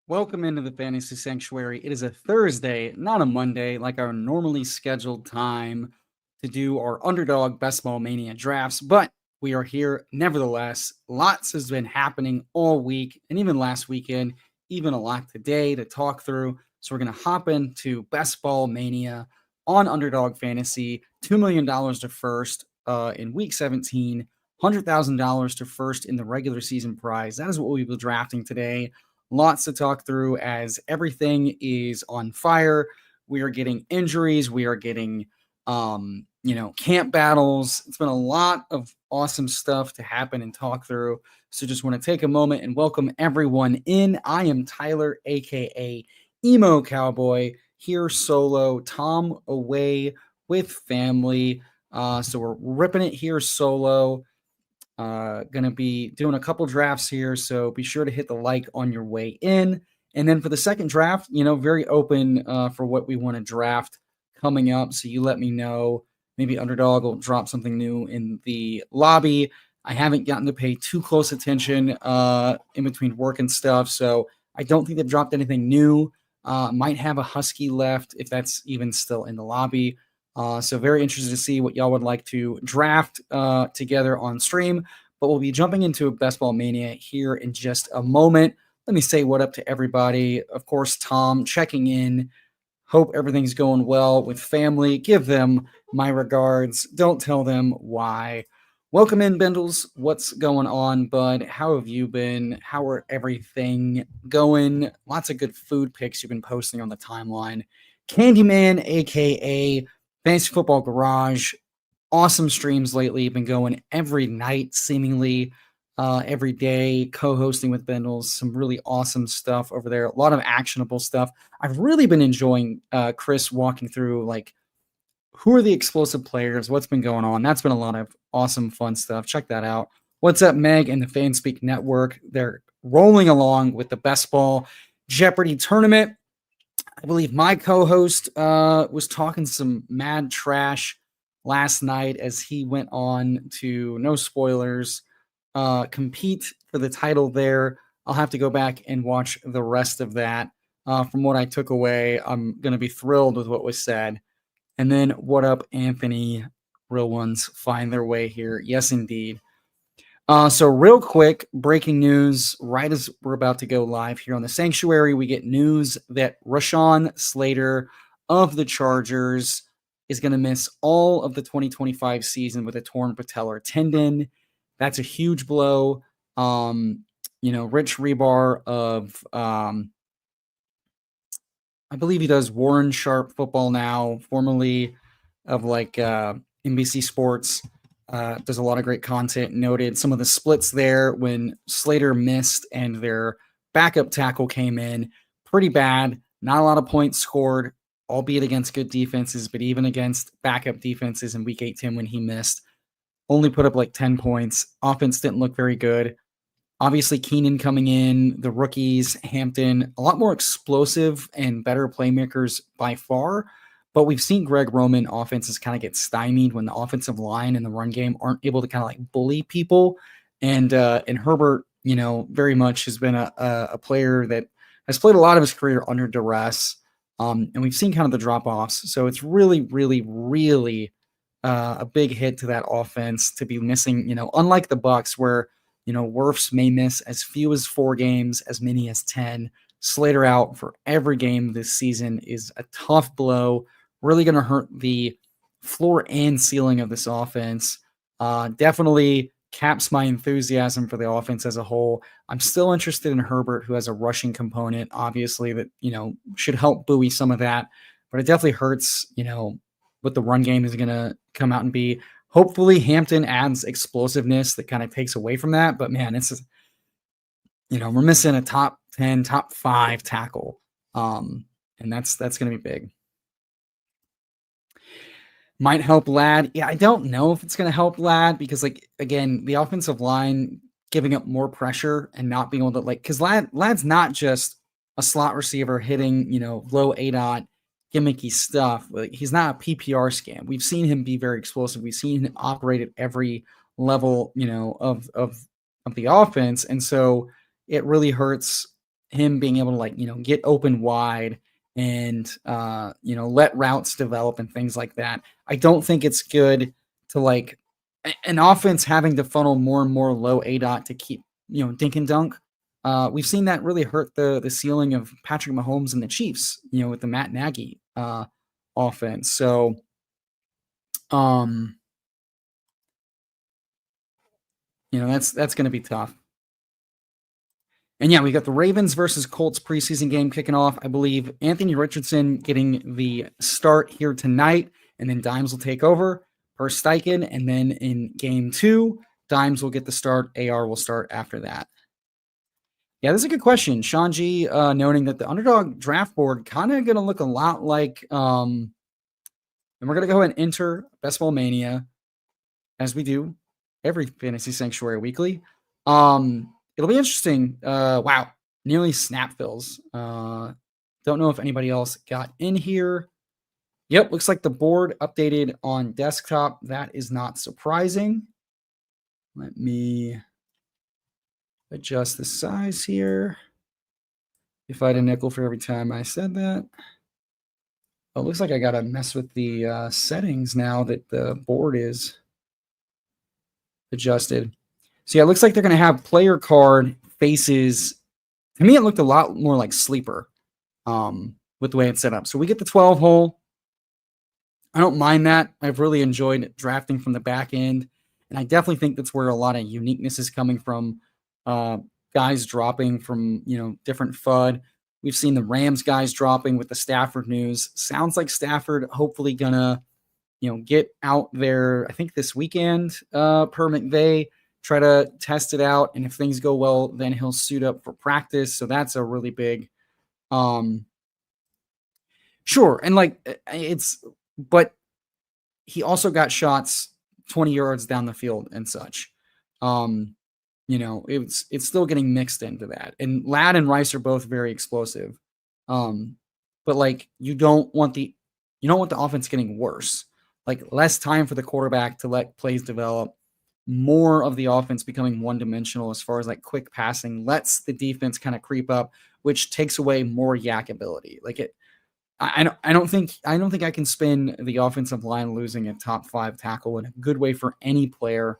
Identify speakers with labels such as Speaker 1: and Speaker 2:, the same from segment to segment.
Speaker 1: Welcome into the Fantasy Sanctuary. It is a Thursday, not a Monday, like our normally scheduled time to do our Underdog Ball Mania drafts, but we are here nevertheless. Lots has been happening all week and even last weekend, even a lot today to talk through. So we're going to hop into Ball Mania on Underdog Fantasy. $2 million to first in week 17, $100,000 to first in the regular season prize. That is what we'll be drafting today. Lots to talk through as everything is on fire. We are getting injuries. We are getting, camp battles. It's been a lot of awesome stuff to happen and talk through. So just want to take a moment and welcome everyone in. I am Tyler, aka Emo Cowboy, here solo. Tom away with family. So we're ripping it here solo. Gonna be doing a couple drafts here, so be sure to hit the like on your way in. And then for the second draft, very open for what we want to draft coming up. So you let me know. Maybe Underdog will drop something new in the lobby. I haven't gotten to pay too close attention in between work and stuff, so I don't think they've dropped anything new. Might have a Husky left if that's even still in the lobby. So very interested to see what y'all would like to draft together on stream. But we'll be jumping into Ball Mania here in just a moment. Let me say what up to everybody. Of course, Tom checking in. Hope everything's going well with family. Give them my regards. Don't tell them why. Welcome in, Bendels. What's going on, bud? How have you been? How are everything going? Lots of good food pics you've been posting on the timeline. Candyman, aka Fantasy Football Garage, awesome streams lately. Been going every night, seemingly every day, co-hosting with Bendels. Some really awesome stuff over there. A lot of actionable stuff. I've really been enjoying Chris walking through, like, who are the explosive players? What's been going on? That's been a lot of awesome, fun stuff. Check that out. What's up, Meg and the Fanspeak Network? They're rolling along with the Best Ball Jeopardy tournament. I believe my co-host was talking some mad trash last night as he went on to, no spoilers, compete for the title there. I'll have to go back and watch the rest of that. From what I took away, I'm going to be thrilled with what was said. And then what up, Anthony? Real ones find their way here. Yes, indeed. So real quick, breaking news, right as we're about to go live here on the Sanctuary, we get news that Rashawn Slater of the Chargers is going to miss all of the 2025 season with a torn patellar tendon. That's a huge blow. Rich Rebar of, I believe he does Warren Sharp football now, formerly of NBC Sports. Does a lot of great content. Noted some of the splits there when Slater missed and their backup tackle came in. Pretty bad. Not a lot of points scored, albeit against good defenses, but even against backup defenses in Week 18 when he missed, only put up like 10 points. Offense didn't look very good. Obviously, Keenan coming in, the rookies, Hampton, a lot more explosive and better playmakers by far. But we've seen Greg Roman offenses kind of get stymied when the offensive line and the run game aren't able to kind of like bully people. And Herbert, very much has been a player that has played a lot of his career under duress. And we've seen kind of the drop-offs. So it's really, really, really a big hit to that offense to be missing, unlike the Bucs where, Wirfs may miss as few as 4 games, as many as 10. Slater out for every game this season is a tough blow. Really going to hurt the floor and ceiling of this offense. Definitely caps my enthusiasm for the offense as a whole. I'm still interested in Herbert, who has a rushing component, obviously, that, should help buoy some of that. But it definitely hurts, what the run game is going to come out and be. Hopefully Hampton adds explosiveness that kind of takes away from that. But, man, it's just, we're missing a top 10, top 5 tackle. And that's going to be big. Might help Ladd. Yeah, I don't know if it's going to help Ladd because, again, the offensive line giving up more pressure and not being able to, because Ladd's not just a slot receiver hitting, low ADOT, gimmicky stuff. He's not a PPR scam. We've seen him be very explosive. We've seen him operate at every level, of the offense. And so it really hurts him being able to get open wide and let routes develop and things like that. I don't think it's good to an offense having to funnel more and more low A dot to keep dink and dunk. We've seen that really hurt the ceiling of Patrick Mahomes and the Chiefs, with the Matt Nagy offense. So that's going to be tough. And yeah, we got the Ravens versus Colts preseason game kicking off. I believe Anthony Richardson getting the start here tonight, and then Dimes will take over per Steichen. And then in game 2, Dimes will get the start. AR will start after that. Yeah, this is a good question. Sean G noting that the Underdog draft board kind of going to look a lot like, and we're going to go ahead and enter Best Ball Mania as we do every Fantasy Sanctuary weekly. It'll be interesting. Wow, nearly snap fills. Don't know if anybody else got in here. Yep, looks like the board updated on desktop. That is not surprising. Let me adjust the size here. If I had a nickel for every time I said that. Oh, it looks like I got to mess with the settings now that the board is adjusted. So yeah, it looks like they're going to have player card faces. To me, it looked a lot more like sleeper with the way it's set up. So we get the 12 hole. I don't mind that. I've really enjoyed drafting from the back end. And I definitely think that's where a lot of uniqueness is coming from. Guys dropping from, different FUD. We've seen the Rams guys dropping with the Stafford news. Sounds like Stafford hopefully gonna, get out there, I think this weekend per McVay, try to test it out. And if things go well, then he'll suit up for practice. So that's a really big, sure. And but he also got shots 20 yards down the field and such. It's still getting mixed into that. And Ladd and Rice are both very explosive. But you don't want the offense getting worse. Less time for the quarterback to let plays develop, more of the offense becoming one-dimensional as far as quick passing, lets the defense kind of creep up, which takes away more yak ability. I don't think I can spin the offensive line losing a top 5 tackle in a good way for any player.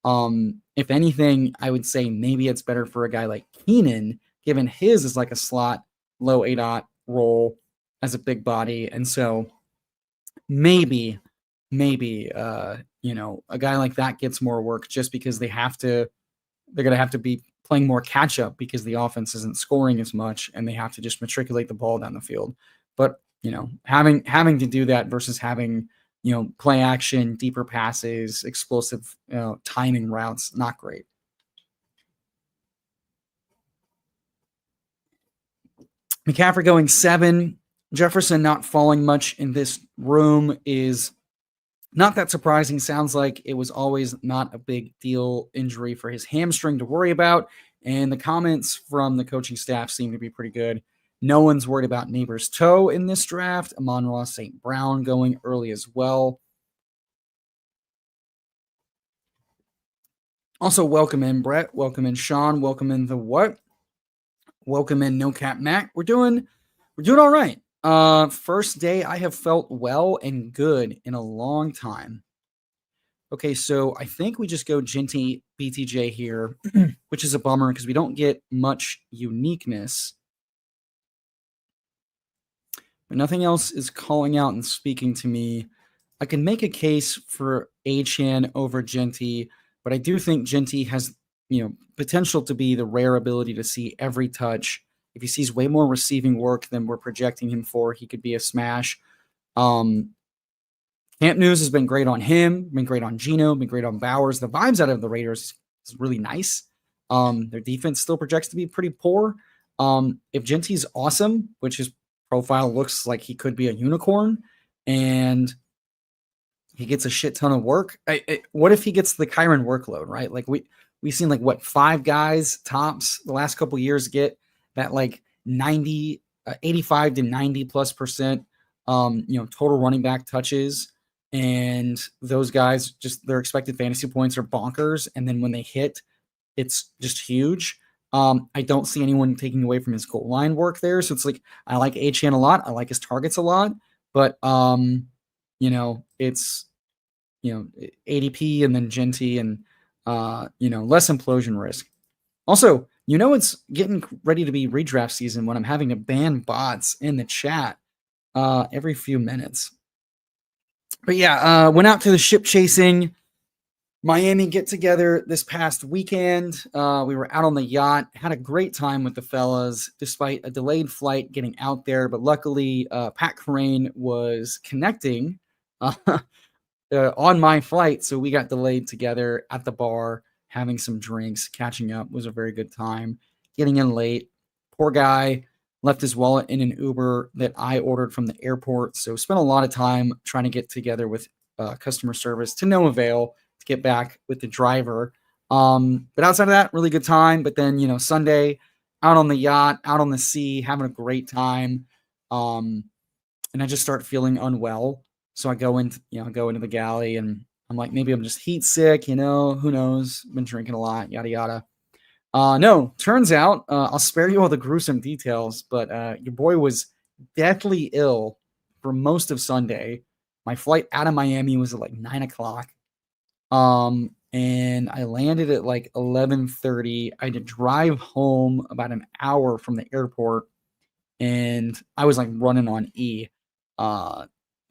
Speaker 1: If anything, I would say maybe it's better for a guy like Keenan, given his is a slot low A dot role as a big body. And so maybe, a guy like that gets more work just because they're going to have to be playing more catch up because the offense isn't scoring as much and they have to just matriculate the ball down the field. But, having to do that versus having, play action, deeper passes, explosive, timing routes, not great. McCaffrey going 7. Jefferson not falling much in this room is not that surprising. Sounds like it was always not a big deal injury for his hamstring to worry about. And the comments from the coaching staff seem to be pretty good. No one's worried about Neighbor's toe in this draft. Amon-Ra St. Brown going early as well. Also, welcome in Brett. Welcome in Sean. Welcome in the what? Welcome in No Cap Mac. We're doing all right. First day I have felt well and good in a long time. Okay, so I think we just go Genty BTJ here, which is a bummer because we don't get much uniqueness. But nothing else is calling out and speaking to me. I can make a case for Achane over Genty, but I do think Genty has, potential to be the rare ability to see every touch. If he sees way more receiving work than we're projecting him for, he could be a smash. Camp News has been great on him, been great on Geno, been great on Bowers. The vibes out of the Raiders is really nice. Their defense still projects to be pretty poor. If Genty's awesome, which his profile looks like he could be a unicorn, and he gets a shit ton of work. What if he gets the Kyron workload, right? We've seen 5 guys tops the last couple years get that 90, 85 to 90+%, total running back touches. And those guys their expected fantasy points are bonkers. And then when they hit, it's just huge. I don't see anyone taking away from his goal line work there. So it's like, I like Achane a lot. I like his targets a lot, but, it's, ADP and then Genty and, less implosion risk. Also, it's getting ready to be redraft season when I'm having to ban bots in the chat every few minutes. But yeah, went out to the ship chasing Miami get together this past weekend. We were out on the yacht, had a great time with the fellas, despite a delayed flight getting out there. But luckily, Pat Crane was connecting on my flight, so we got delayed together at the bar, having some drinks, catching up. It was a very good time. Getting in late, poor guy left his wallet in an Uber that I ordered from the airport. So spent a lot of time trying to get together with customer service to no avail to get back with the driver. But outside of that, really good time. But then, Sunday, out on the yacht, out on the sea, having a great time. And I just start feeling unwell. So I go into the galley and I'm like, maybe I'm just heat sick, who knows? Been drinking a lot, yada yada. No, turns out, I'll spare you all the gruesome details, but your boy was deathly ill for most of Sunday. My flight out of Miami was at like 9:00. And I landed at like 11:30. I had to drive home about an hour from the airport, and I was like running on E.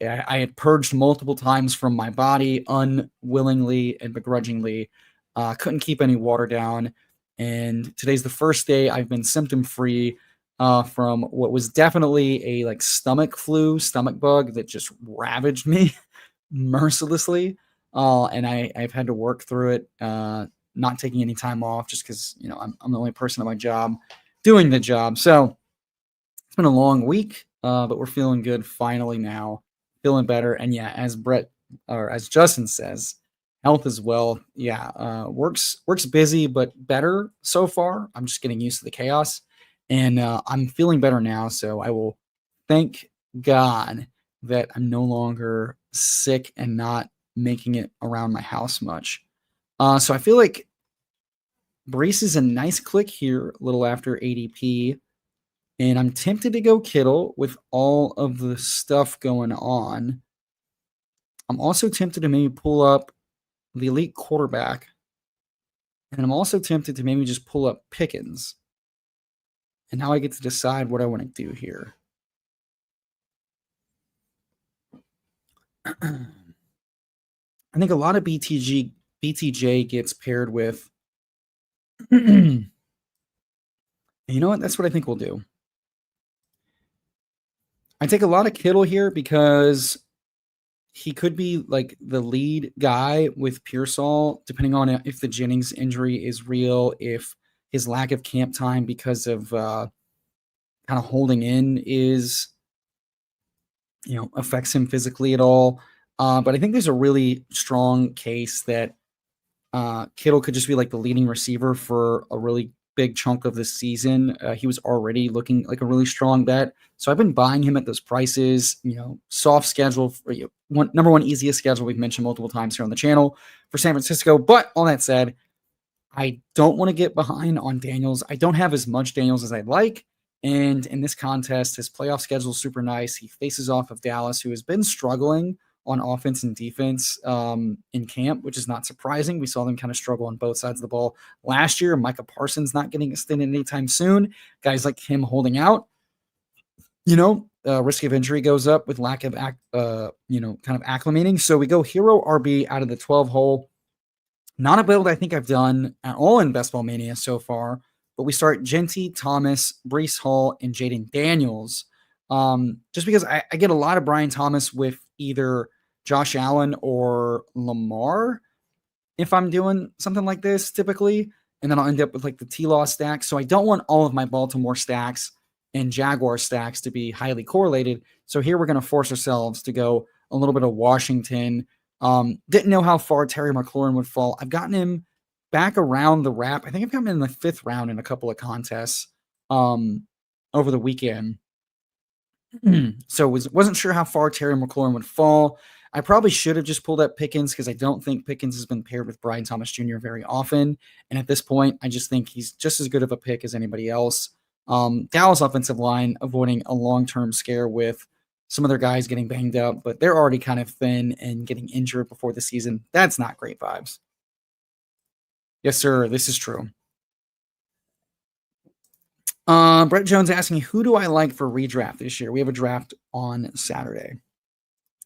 Speaker 1: I had purged multiple times from my body unwillingly and begrudgingly. Couldn't keep any water down. And today's the first day I've been symptom free from what was definitely a like stomach bug that just ravaged me mercilessly. And I've had to work through it, not taking any time off just because, I'm the only person at my job doing the job. So it's been a long week, but we're feeling good finally now, feeling better. And yeah, as Justin says, health as well. Yeah, works busy, but better so far. I'm just getting used to the chaos, and I'm feeling better now. So I will thank God that I'm no longer sick and not making it around my house much. So I feel like Brees is a nice click here, a little after ADP. And I'm tempted to go Kittle with all of the stuff going on. I'm also tempted to maybe pull up the elite quarterback. And I'm also tempted to maybe just pull up Pickens. And now I get to decide what I want to do here. I think a lot of BTJ gets paired with. You know what? That's what I think we'll do. I take a lot of Kittle here because he could be like the lead guy with Pearsall, depending on if the Jennings injury is real, if his lack of camp time because of kind of holding in is, affects him physically at all. But I think there's a really strong case that Kittle could just be like the leading receiver for a really big chunk of the season. He was already looking like a really strong bet. So I've been buying him at those prices, soft schedule, number one easiest schedule we've mentioned multiple times here on the channel for San Francisco. But all that said, I don't want to get behind on Daniels. I don't have as much Daniels as I'd like. And in this contest, his playoff schedule is super nice. He faces off of Dallas, who has been struggling on offense and defense in camp, which is not surprising. We saw them kind of struggle on both sides of the ball last year. Micah Parsons not getting extended anytime soon. Guys like him holding out. Risk of injury goes up with lack of, kind of acclimating. So we go hero RB out of the 12 hole. Not a build I think I've done at all in Best Ball Mania so far, but we start Genty, Thomas, Breece Hall, and Jaden Daniels. Just because I get a lot of Brian Thomas with either Josh Allen or Lamar if I'm doing something like this typically, and then I'll end up with like the T-Law stack. So I don't want all of my Baltimore stacks and Jaguar stacks to be highly correlated. So here we're going to force ourselves to go a little bit of Washington. Didn't know how far Terry McLaurin would fall. I've gotten him back around the wrap. I think I've gotten him in the 5th round in a couple of contests over the weekend. So wasn't sure how far Terry McLaurin would fall. I probably should have just pulled up Pickens because I don't think Pickens has been paired with Brian Thomas Jr. very often. And at this point, I just think he's just as good of a pick as anybody else. Dallas offensive line avoiding a long-term scare with some of their guys getting banged up, but they're already kind of thin and getting injured before the season. That's not great vibes. Yes, sir. This is true. Brett Jones asking, who do I like for redraft this year? We have a draft on Saturday.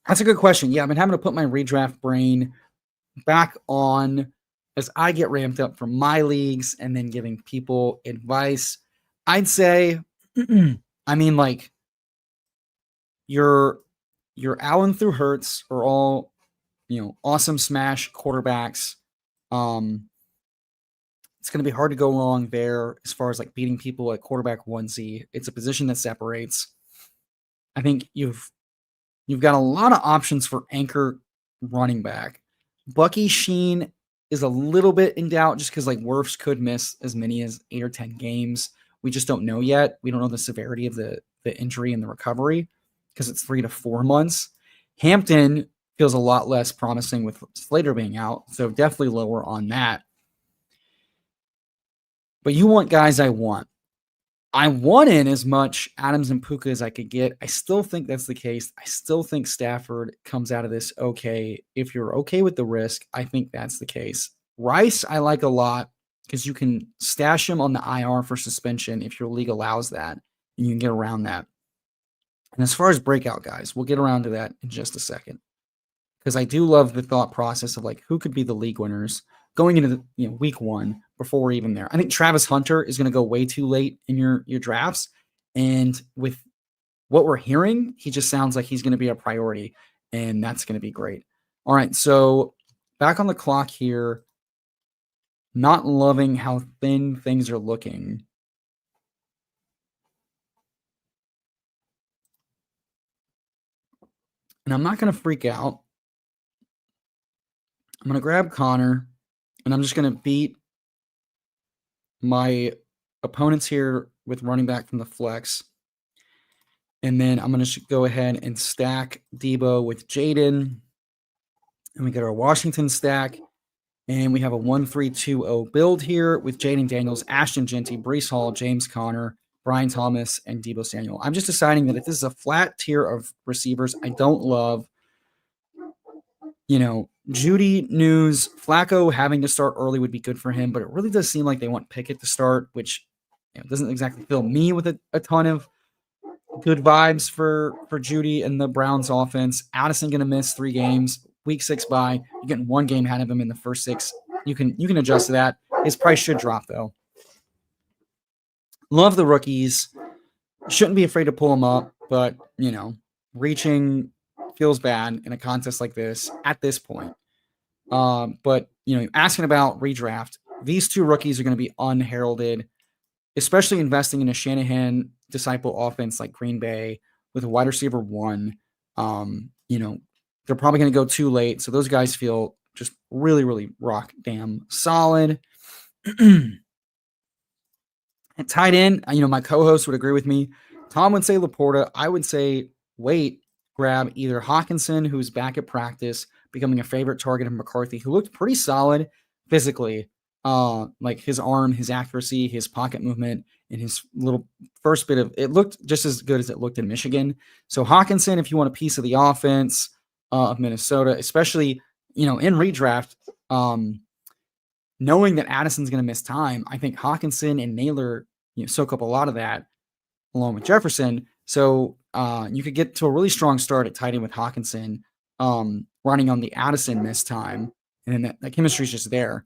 Speaker 1: That's a good question. Yeah, I've been having to put my redraft brain back on as I get ramped up for my leagues and then giving people advice. I'd say, I mean, like your Allen through Hurts are all, awesome smash quarterbacks. It's going to be hard to go wrong there as far as like beating people at quarterback 1Z. It's a position that separates. I think you've got a lot of options for anchor running back. Bucky Sheen is a little bit in doubt just because like Wirfs could miss as many as 8 or 10 games. We just don't know yet. We don't know the severity of the injury and the recovery because it's 3 to 4 months. Hampton feels a lot less promising with Slater being out, so definitely lower on that. But you want guys I want. I want in as much Adams and Puka as I could get. I still think that's the case. I still think Stafford comes out of this okay. If you're okay with the risk, I think that's the case. Rice, I like a lot because you can stash him on the IR for suspension if your league allows that, and you can get around that. And as far as breakout guys, we'll get around to that in just a second because I do love the thought process of like who could be the league winners going into the week 1 before we're even there. I think Travis Hunter is going to go way too late in your drafts. And with what we're hearing, he just sounds like he's going to be a priority, and that's going to be great. All right, so back on the clock here. Not loving how thin things are looking. And I'm not going to freak out. I'm going to grab Connor, and I'm just going to beat my opponents here with running back from the flex. And then I'm going to go ahead and stack Debo with Jaden. And we get our Washington stack. And we have a 1-3-2-0 build here with Jaden Daniels, Ashton Genty, Breece Hall, James Conner, Brian Thomas, and Debo Samuel. I'm just deciding that if this is a flat tier of receivers I don't love, Judy news, Flacco having to start early would be good for him, but it really does seem like they want Pickett to start, which doesn't exactly fill me with a ton of good vibes for Judy and the Browns offense. Addison going to miss 3 games. Week 6 bye. You're getting 1 game ahead of him in the first 6. You can adjust to that. His price should drop, though. Love the rookies. Shouldn't be afraid to pull them up, but, reaching feels bad in a contest like this at this point. But, asking about redraft, these 2 rookies are going to be unheralded, especially investing in a Shanahan disciple offense like Green Bay with a wide receiver 1. They're probably going to go too late. So those guys feel just really, really rock damn solid. At tight end, my co-host would agree with me. Tom would say Laporta. I would say grab either Hawkinson, who's back at practice, becoming a favorite target of McCarthy, who looked pretty solid physically. Like his arm, his accuracy, his pocket movement, and his little first bit of it looked just as good as it looked in Michigan. So Hawkinson, if you want a piece of the offense of Minnesota, especially, in redraft, knowing that Addison's going to miss time, I think Hawkinson and Naylor, soak up a lot of that along with Jefferson. So you could get to a really strong start at tight end with Hawkinson running on the Addison miss time. And then that chemistry is just there.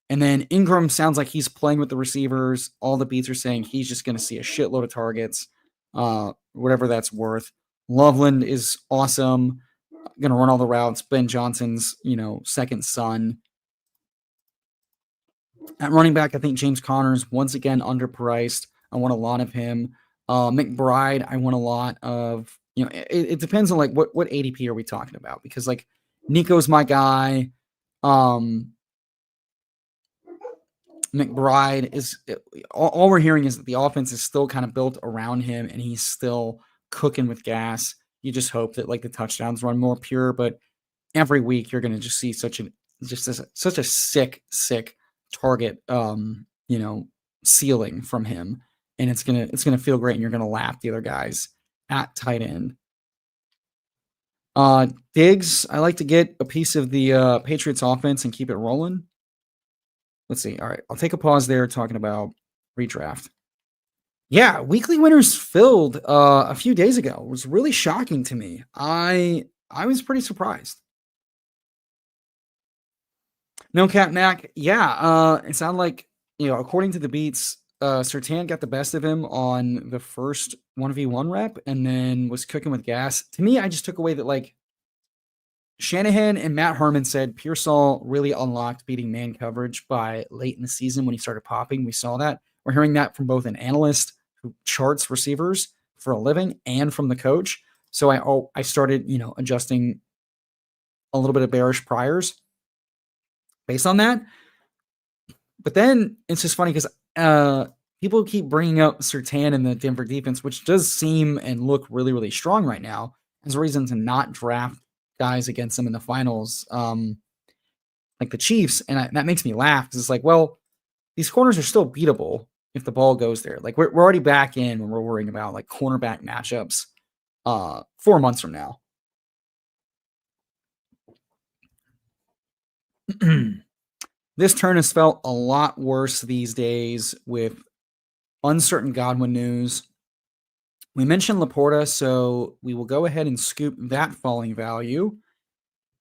Speaker 1: And then Ingram sounds like he's playing with the receivers. All the beats are saying he's just going to see a shitload of targets, whatever that's worth. Loveland is awesome. Going to run all the routes. Ben Johnson's, second son. At running back, I think James Conner's once again underpriced. I want a lot of him. McBride, I want a lot of. It depends on like what ADP are we talking about, because like Nico's my guy. McBride is all we're hearing is that the offense is still kind of built around him and he's still cooking with gas. You just hope that like the touchdowns run more pure, but every week you're going to just see such a sick target, ceiling from him, and it's gonna feel great, and you're gonna lap the other guys at tight end. Diggs, I like to get a piece of the Patriots offense and keep it rolling. Let's see. All right, I'll take a pause there talking about redraft. Yeah, weekly winners filled a few days ago. It was really shocking to me. I was pretty surprised. No Cat Mac. Yeah, it sounded like, according to the beats, Sertan got the best of him on the first 1v1 rep and then was cooking with gas. To me, I just took away that, like, Shanahan and Matt Harmon said Pearsall really unlocked beating man coverage by late in the season when he started popping. We saw that. We're hearing that from both an analyst who charts receivers for a living and from the coach. So I started, adjusting a little bit of bearish priors based on that. But then it's just funny because people keep bringing up Sertan and the Denver defense, which does seem and look really, really strong right now, as a reason to not draft guys against them in the finals, like the Chiefs. And that makes me laugh because it's like, well, these corners are still beatable if the ball goes there. Like we're already back in when we're worrying about like cornerback matchups 4 months from now. This turn has felt a lot worse these days with uncertain Godwin news. We mentioned Laporta, so we will go ahead and scoop that falling value.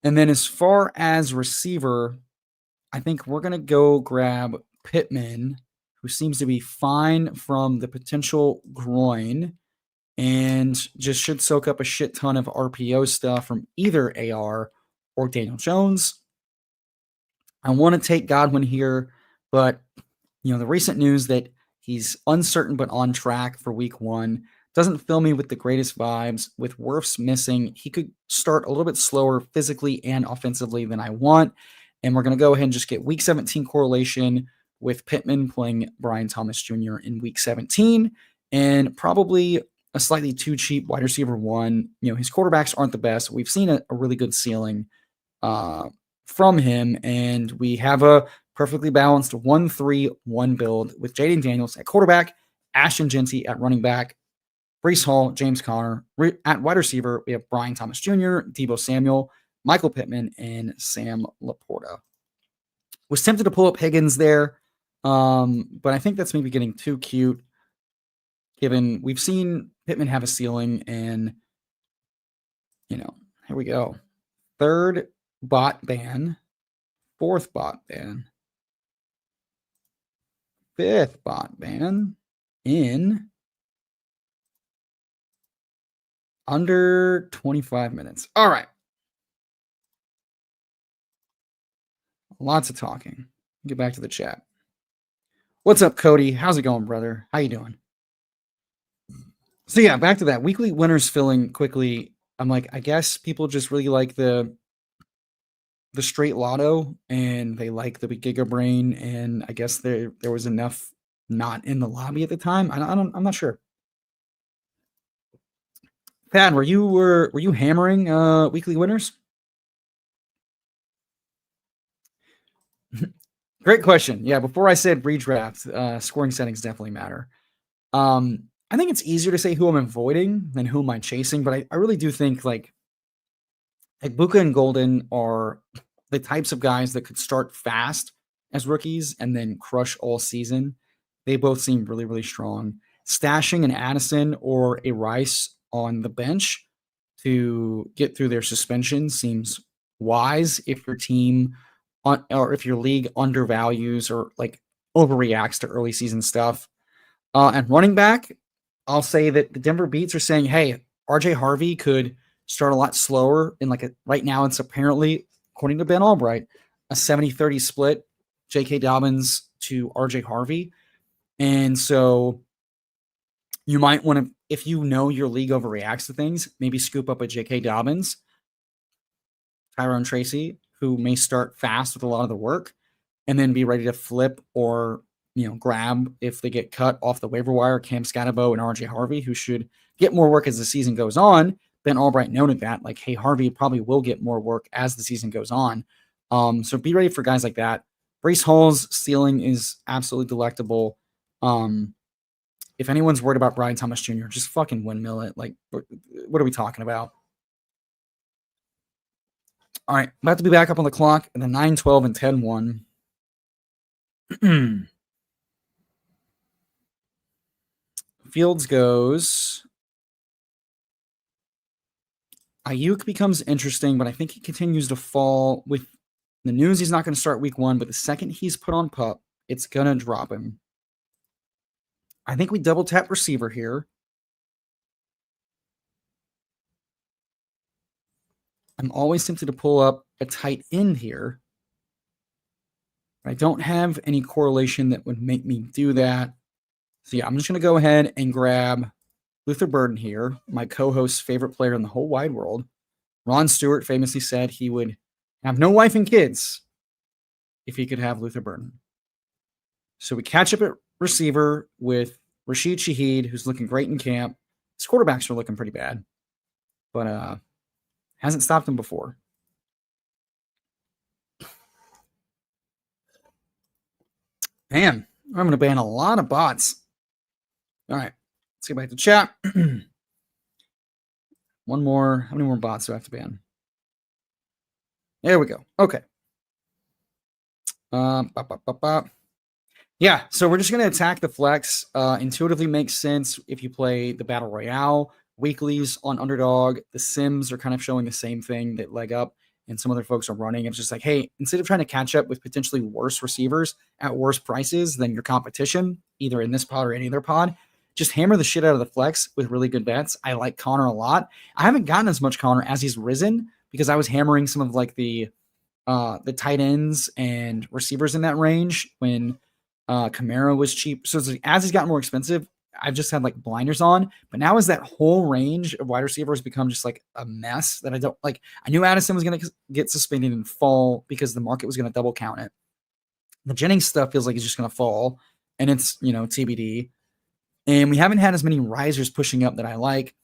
Speaker 1: And then as far as receiver, I think we're going to go grab Pittman, who seems to be fine from the potential groin and just should soak up a shit ton of RPO stuff from either AR or Daniel Jones. I want to take Godwin here, but the recent news that he's uncertain but on track for week 1 doesn't fill me with the greatest vibes. With Wirfs missing, he could start a little bit slower physically and offensively than I want. And we're going to go ahead and just get week 17 correlation with Pittman playing Brian Thomas Jr. in week 17, and probably a slightly too cheap wide receiver 1. His quarterbacks aren't the best. We've seen a really good ceiling from him, and we have a perfectly balanced 1-3-1 build with Jaden Daniels at quarterback, Ashton Jeanty at running back, Breece Hall, James Conner. At wide receiver, we have Brian Thomas Jr., Deebo Samuel, Michael Pittman, and Sam Laporta. Was tempted to pull up Higgins there, but I think that's maybe getting too cute, given we've seen Pittman have a ceiling, and, here we go. 3rd bot ban, 4th bot ban, 5th bot ban in under 25 minutes. All right. Lots of talking. Get back to the chat. What's up, Cody? How's it going, brother? How you doing? So yeah, back to that. Weekly winners filling quickly. I'm like, I guess people just really like the straight lotto, and they like the Giga Brain, and I guess there was enough not in the lobby at the time. I'm not sure. Pat, were you hammering weekly winners? Great question. Yeah, before I said redraft, scoring settings definitely matter. I think it's easier to say who I'm avoiding than who am I chasing, but I really do think like Buka and Golden are the types of guys that could start fast as rookies and then crush all season. They both seem really, really strong. Stashing an Addison or a Rice on the bench to get through their suspension seems wise if your team or if your league undervalues or like overreacts to early season stuff. And running back, I'll say that the Denver Beats are saying, hey, RJ Harvey could start a lot slower in right now it's apparently, according to Ben Albright, a 70-30 split, J.K. Dobbins to RJ Harvey. And so you might want to, if your league overreacts to things, maybe scoop up a J.K. Dobbins, Tyrone Tracy, who may start fast with a lot of the work, and then be ready to flip or grab if they get cut off the waiver wire, Cam Scatterbo and RJ Harvey, who should get more work as the season goes on, Ben Albright noted that, like, hey, Harvey probably will get more work as the season goes on. So be ready for guys like that. Breece Hall's ceiling is absolutely delectable. If anyone's worried about Brian Thomas Jr., just fucking windmill it. Like, what are we talking about? All right, about to be back up on the clock in the 9-12 and 10-1. Fields goes. Ayuk becomes interesting, but I think he continues to fall with the news. He's not going to start week 1, but the second he's put on PUP, it's going to drop him. I think we double tap receiver here. I'm always tempted to pull up a tight end here. I don't have any correlation that would make me do that. So yeah, I'm just going to go ahead and grab Luther Burden here, my co-host's favorite player in the whole wide world. Ron Stewart famously said he would have no wife and kids if he could have Luther Burden. So we catch up at receiver with Rashid Shaheed, who's looking great in camp. His quarterbacks are looking pretty bad, but hasn't stopped him before. Man, I'm going to ban a lot of bots. All right, let's get back to chat. One more. How many more bots do I have to ban? There we go. Okay. Yeah, so we're just going to attack the flex. Intuitively makes sense if you play the Battle Royale. Weeklies on Underdog. The Sims are kind of showing the same thing, that leg up, and some other folks are running. It's just like, hey, instead of trying to catch up with potentially worse receivers at worse prices than your competition, either in this pod or any other pod, just hammer the shit out of the flex with really good bets. I like Connor a lot. I haven't gotten as much Connor as he's risen because I was hammering some of like the tight ends and receivers in that range when Camaro was cheap. So it's like, as he's gotten more expensive, I've just had like blinders on. But now as that whole range of wide receivers become just like a mess that I don't like. I knew Addison was going to get suspended and fall because the market was going to double count it. The Jennings stuff feels like it's just going to fall, and it's, TBD. And we haven't had as many risers pushing up that I like.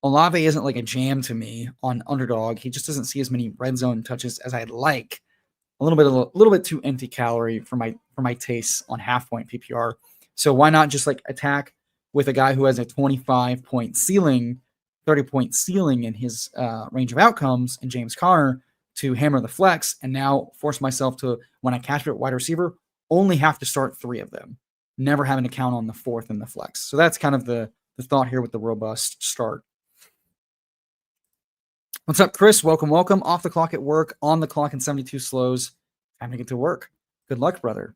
Speaker 1: Olave isn't like a jam to me on Underdog. He just doesn't see as many red zone touches as I'd like. A little bit too empty calorie for my tastes on half point PPR. So why not just like attack with a guy who has a 25-point ceiling, 30-point ceiling in his range of outcomes, and James Conner to hammer the flex, and now force myself to, when I catch it at wide receiver, only have to start 3 of them, never having to count on the 4th in the flex. So that's kind of the thought here with the robust start. What's up, Chris? Welcome. Off the clock at work, on the clock in 72 slows. Time to get to work. Good luck, brother.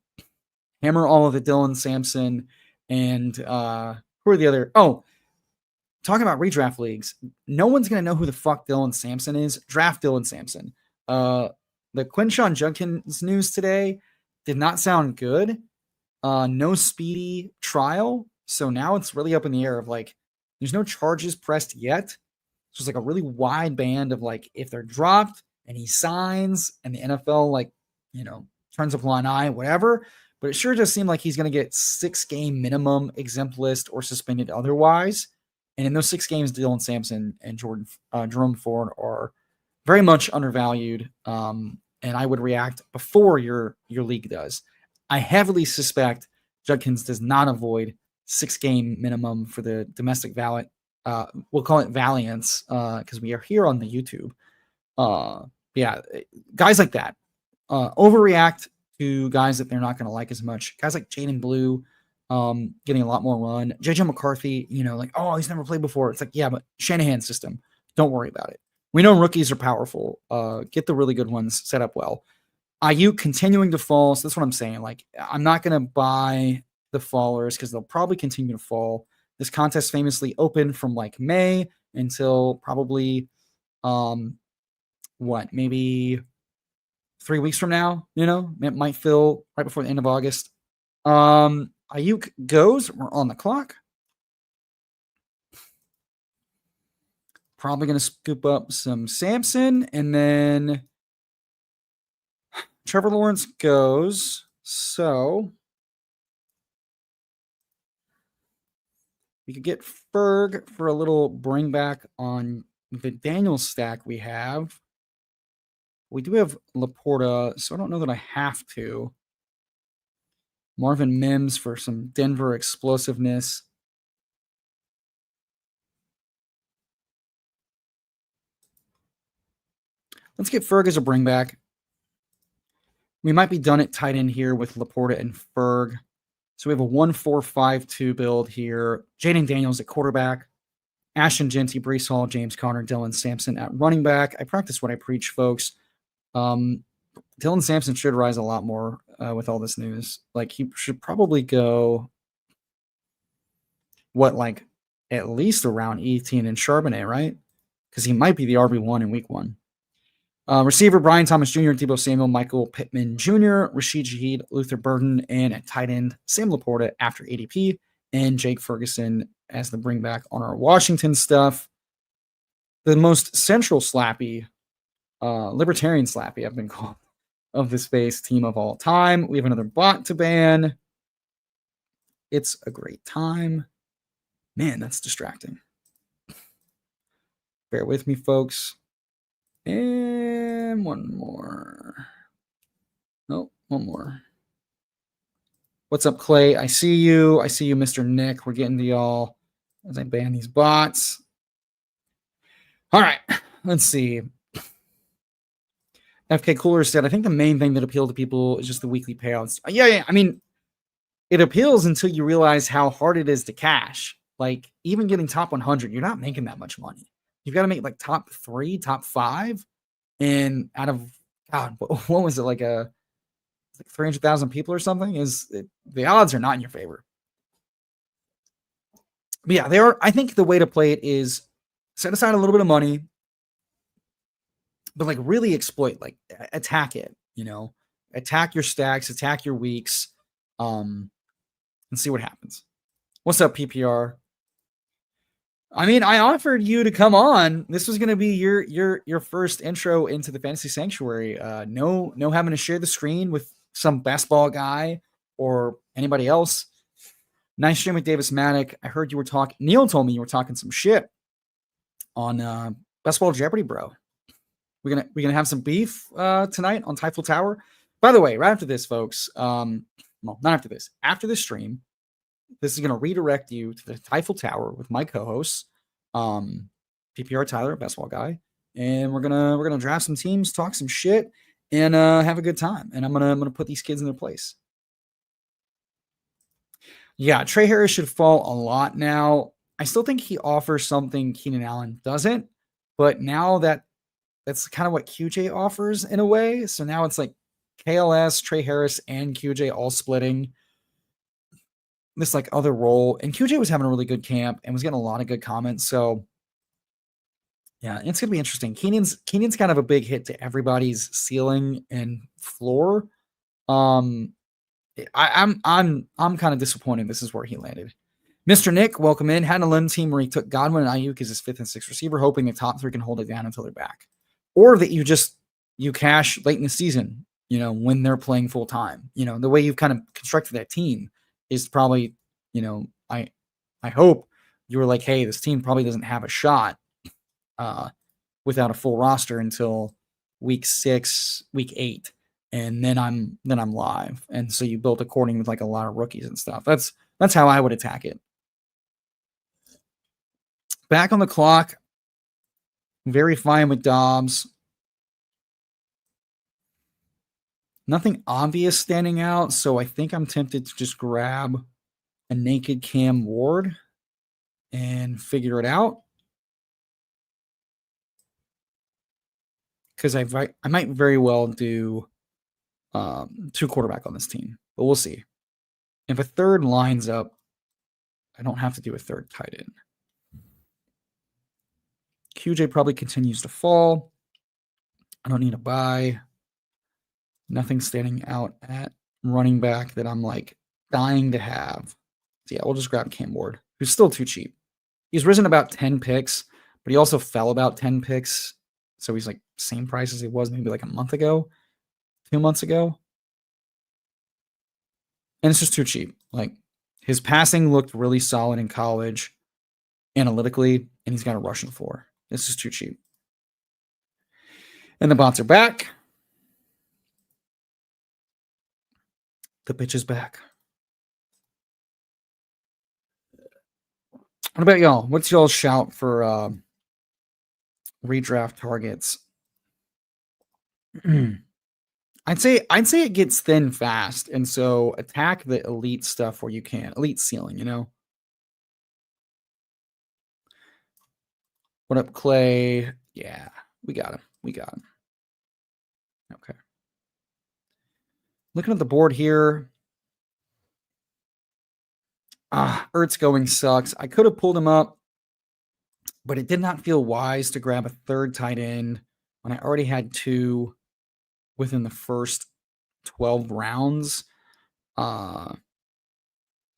Speaker 1: Hammer all of the Dylan Sampson and who are the other? Oh, talking about redraft leagues. No one's going to know who the fuck Dylan Sampson is. Draft Dylan Sampson. The Quinshon Judkins news today did not sound good. No speedy trial. So now it's really up in the air of like, there's no charges pressed yet. So it's like a really wide band of like, if they're dropped and he signs and the NFL like, turns a blind eye, whatever. But it sure does seem like he's going to get 6-game minimum exempt list or suspended otherwise. And in those 6 games, Dylan Sampson and Jerome Ford are very much undervalued. And I would react before your league does. I heavily suspect Judkins does not avoid 6-game minimum for the domestic ballot. We'll call it Valiance because we are here on the YouTube. Yeah, guys like that overreact to guys that they're not going to like as much. Guys like Jaden Blue getting a lot more run. JJ McCarthy, like, oh, he's never played before. It's like, yeah, but Shanahan's system. Don't worry about it. We know rookies are powerful. Get the really good ones set up well. Ayuk continuing to fall. So that's what I'm saying. Like, I'm not going to buy the fallers because they'll probably continue to fall. This contest famously opened from like May until probably maybe 3 weeks from now, it might fill right before the end of August. Ayuk goes. We're on the clock. Probably going to scoop up some Sampson, and then Trevor Lawrence goes. So we could get Ferg for a little bring back on the Daniels stack we have. We do have Laporta, so I don't know that I have to. Marvin Mims for some Denver explosiveness. Let's get Ferg as a bring back. We might be done at tight end here with Laporta and Ferg. So we have a 1-4-5-2 build here. Jaden Daniels at quarterback. Ashton Jeanty, Breece Hall, James Conner, Dylan Sampson at running back. I practice what I preach, folks. Dylan Sampson should rise a lot more with all this news. Like, he should probably go, at least around 18 in Charbonnet, right? Because he might be the RB1 in week 1. Receiver, Brian Thomas Jr., Deebo Samuel, Michael Pittman Jr., Rashid Shaheed, Luther Burden, and at tight end, Sam Laporta after ADP, and Jake Ferguson as the bring back on our Washington stuff. The most central slappy, libertarian slappy, I've been called, of the space team of all time. We have another bot to ban. It's a great time. Man, that's distracting. Bear with me, folks. And one more. Oh, one more. What's up, Clay? I see you. I see you, Mr. Nick. We're getting to y'all as I ban these bots. All right, let's see. FK Cooler said, I think the main thing that appealed to people is just the weekly payouts. Yeah. I mean, it appeals until you realize how hard it is to cash. Like, even getting top 100, you're not making that much money. You've got to make like top 3, top 5. And out of, God, what was it? Like 300,000 people or something? The odds are not in your favor. But yeah, I think the way to play it is set aside a little bit of money, but like really exploit, like attack it, attack your stacks, attack your weeks, and see what happens. What's up, PPR? I mean, I offered you to come on. This was going to be your first intro into the Fantasy Sanctuary. No having to share the screen with some best ball guy or anybody else. Nice stream with Davis Maddock. I heard you were talking. Neil told me you were talking some shit on Best Ball Jeopardy, bro. We're gonna have some beef tonight on Typhoon Tower. By the way, right after this, folks. Well, not after this. After this stream, this is going to redirect you to the Typhoon Tower with my co-hosts, PPR Tyler, Best Ball Guy, and we're gonna draft some teams, talk some shit, and have a good time. And I'm gonna put these kids in their place. Yeah, Trey Harris should fall a lot now. I still think he offers something Keenan Allen doesn't, but now that's kind of what QJ offers in a way. So now it's like KLS, Trey Harris, and QJ all splitting this like other role. And QJ was having a really good camp and was getting a lot of good comments. So yeah, it's gonna be interesting. Keenan's kind of a big hit to everybody's ceiling and floor. I'm kind of disappointed this is where he landed. Mr. Nick, welcome in. Had a limb team where he took Godwin and Ayuk as his 5th and 6th receiver, hoping the top 3 can hold it down until they're back. Or that you cash late in the season, when they're playing full time. The way you've kind of constructed that team is probably, I hope you were like, hey, this team probably doesn't have a shot without a full roster until week 6, week 8. And then I'm live. And so you built according with like a lot of rookies and stuff. That's how I would attack it. Back on the clock. Very fine with Dobbs. Nothing obvious standing out, so I think I'm tempted to just grab a naked Cam Ward and figure it out. Because I might very well do 2 quarterback on this team, but we'll see. If a third lines up, I don't have to do a third tight end. QJ probably continues to fall. I don't need a buy. Nothing standing out at running back that I'm like dying to have. So yeah, we'll just grab Cam Ward, who's still too cheap. He's risen about 10 picks, but he also fell about 10 picks. So he's like same price as he was maybe like a month ago, 2 months ago. And it's just too cheap. Like, his passing looked really solid in college analytically, and he's got a rushing floor. This is too cheap. And the bots are back. The pitch is back. What about y'all? What's y'all's shout for redraft targets? I'd say it gets thin fast, and so attack the elite stuff where you can. Elite ceiling, you know. What up, Clay? Yeah, we got him. Okay. Looking at the board here. Ertz going sucks. I could have pulled him up, but it did not feel wise to grab a third tight end when I already had 2 within the first 12 rounds. So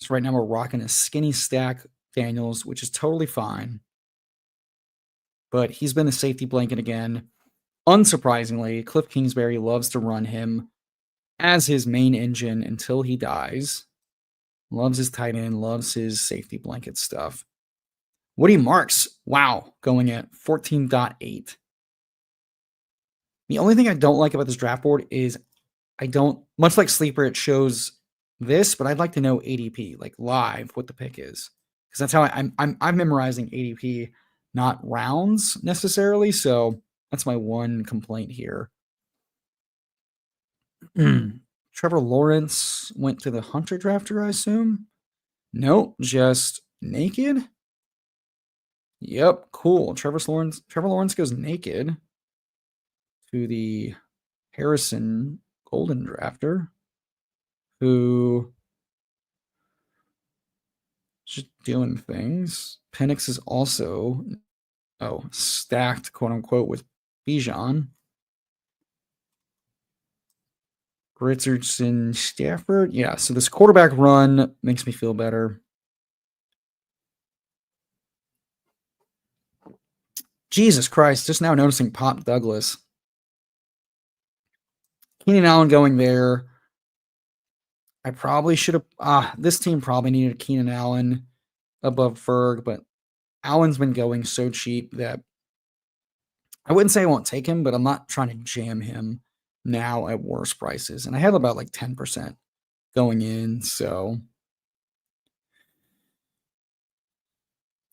Speaker 1: right now we're rocking a skinny stack Daniels, which is totally fine. But he's been a safety blanket again. Unsurprisingly, Cliff Kingsbury loves to run him as his main engine until he dies. Loves his tight end, loves his safety blanket stuff. Woody Marks, wow, going at 14.8. The only thing I don't like about this draft board is much like Sleeper, it shows this, but I'd like to know ADP, like live, what the pick is. Because that's how I'm memorizing ADP, not rounds necessarily. So that's my one complaint here. Trevor Lawrence went to the Hunter drafter, I assume. Nope, just naked. Yep, cool. Trevor Lawrence goes naked to the Harrison Golden drafter, who just doing things. Penix is also stacked, quote unquote, with Bijan. Richardson, Stafford. Yeah, so this quarterback run makes me feel better. Jesus Christ, just now noticing Pop Douglas. Keenan Allen going there. I probably should have... this team probably needed Keenan Allen above Ferg, but Allen's been going so cheap that I wouldn't say I won't take him, but I'm not trying to jam him now at worse prices. And I have about like 10% going in, so...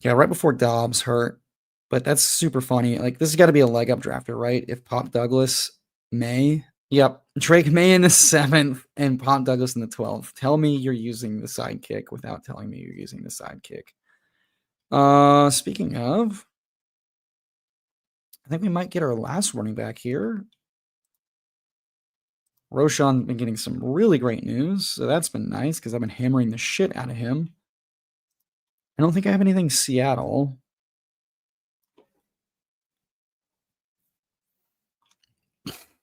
Speaker 1: Yeah, right before Dobbs hurt. But that's super funny. Like, this has got to be a leg up drafter, right? If Pop Douglas May... Yep, Drake May in the 7th and Pop Douglas in the 12th. Tell me you're using the sidekick without telling me you're using the sidekick. Speaking of... I think we might get our last running back here. Roshan been getting some really great news, so that's been nice because I've been hammering the shit out of him. I don't think I have anything Seattle.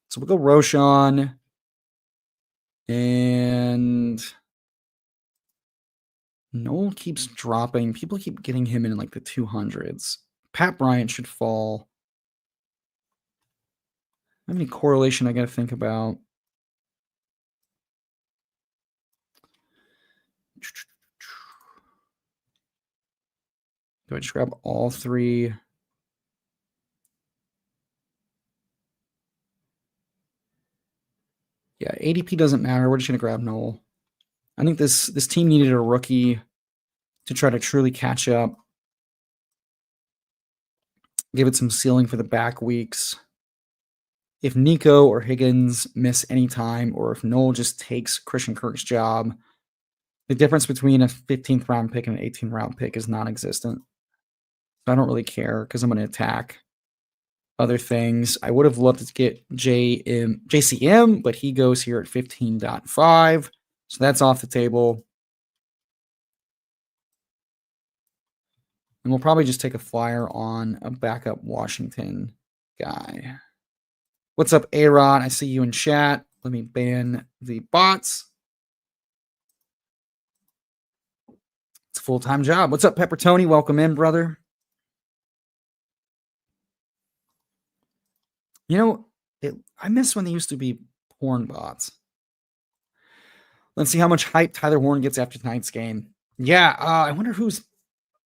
Speaker 1: So we'll go Roshan. And Noel keeps dropping. People keep getting him in like the 200s. Pat Bryant should fall. How many correlation I got to think about? Do I just grab all 3? Yeah, ADP doesn't matter. We're just going to grab Noel. I think this team needed a rookie to try to truly catch up. Give it some ceiling for the back weeks. If Nico or Higgins miss any time, or if Noel just takes Christian Kirk's job, the difference between a 15th round pick and an 18th round pick is non-existent. So I don't really care because I'm going to attack other things. I would have loved to get JCM, but he goes here at 15.5. So that's off the table. And we'll probably just take a flyer on a backup Washington guy. What's up, A-Rod? I see you in chat. Let me ban the bots. It's a full-time job. What's up, Pepper Tony? Welcome in, brother. You know, I miss when they used to be porn bots. Let's see how much hype Tyler Warren gets after tonight's game. Yeah, I wonder who's...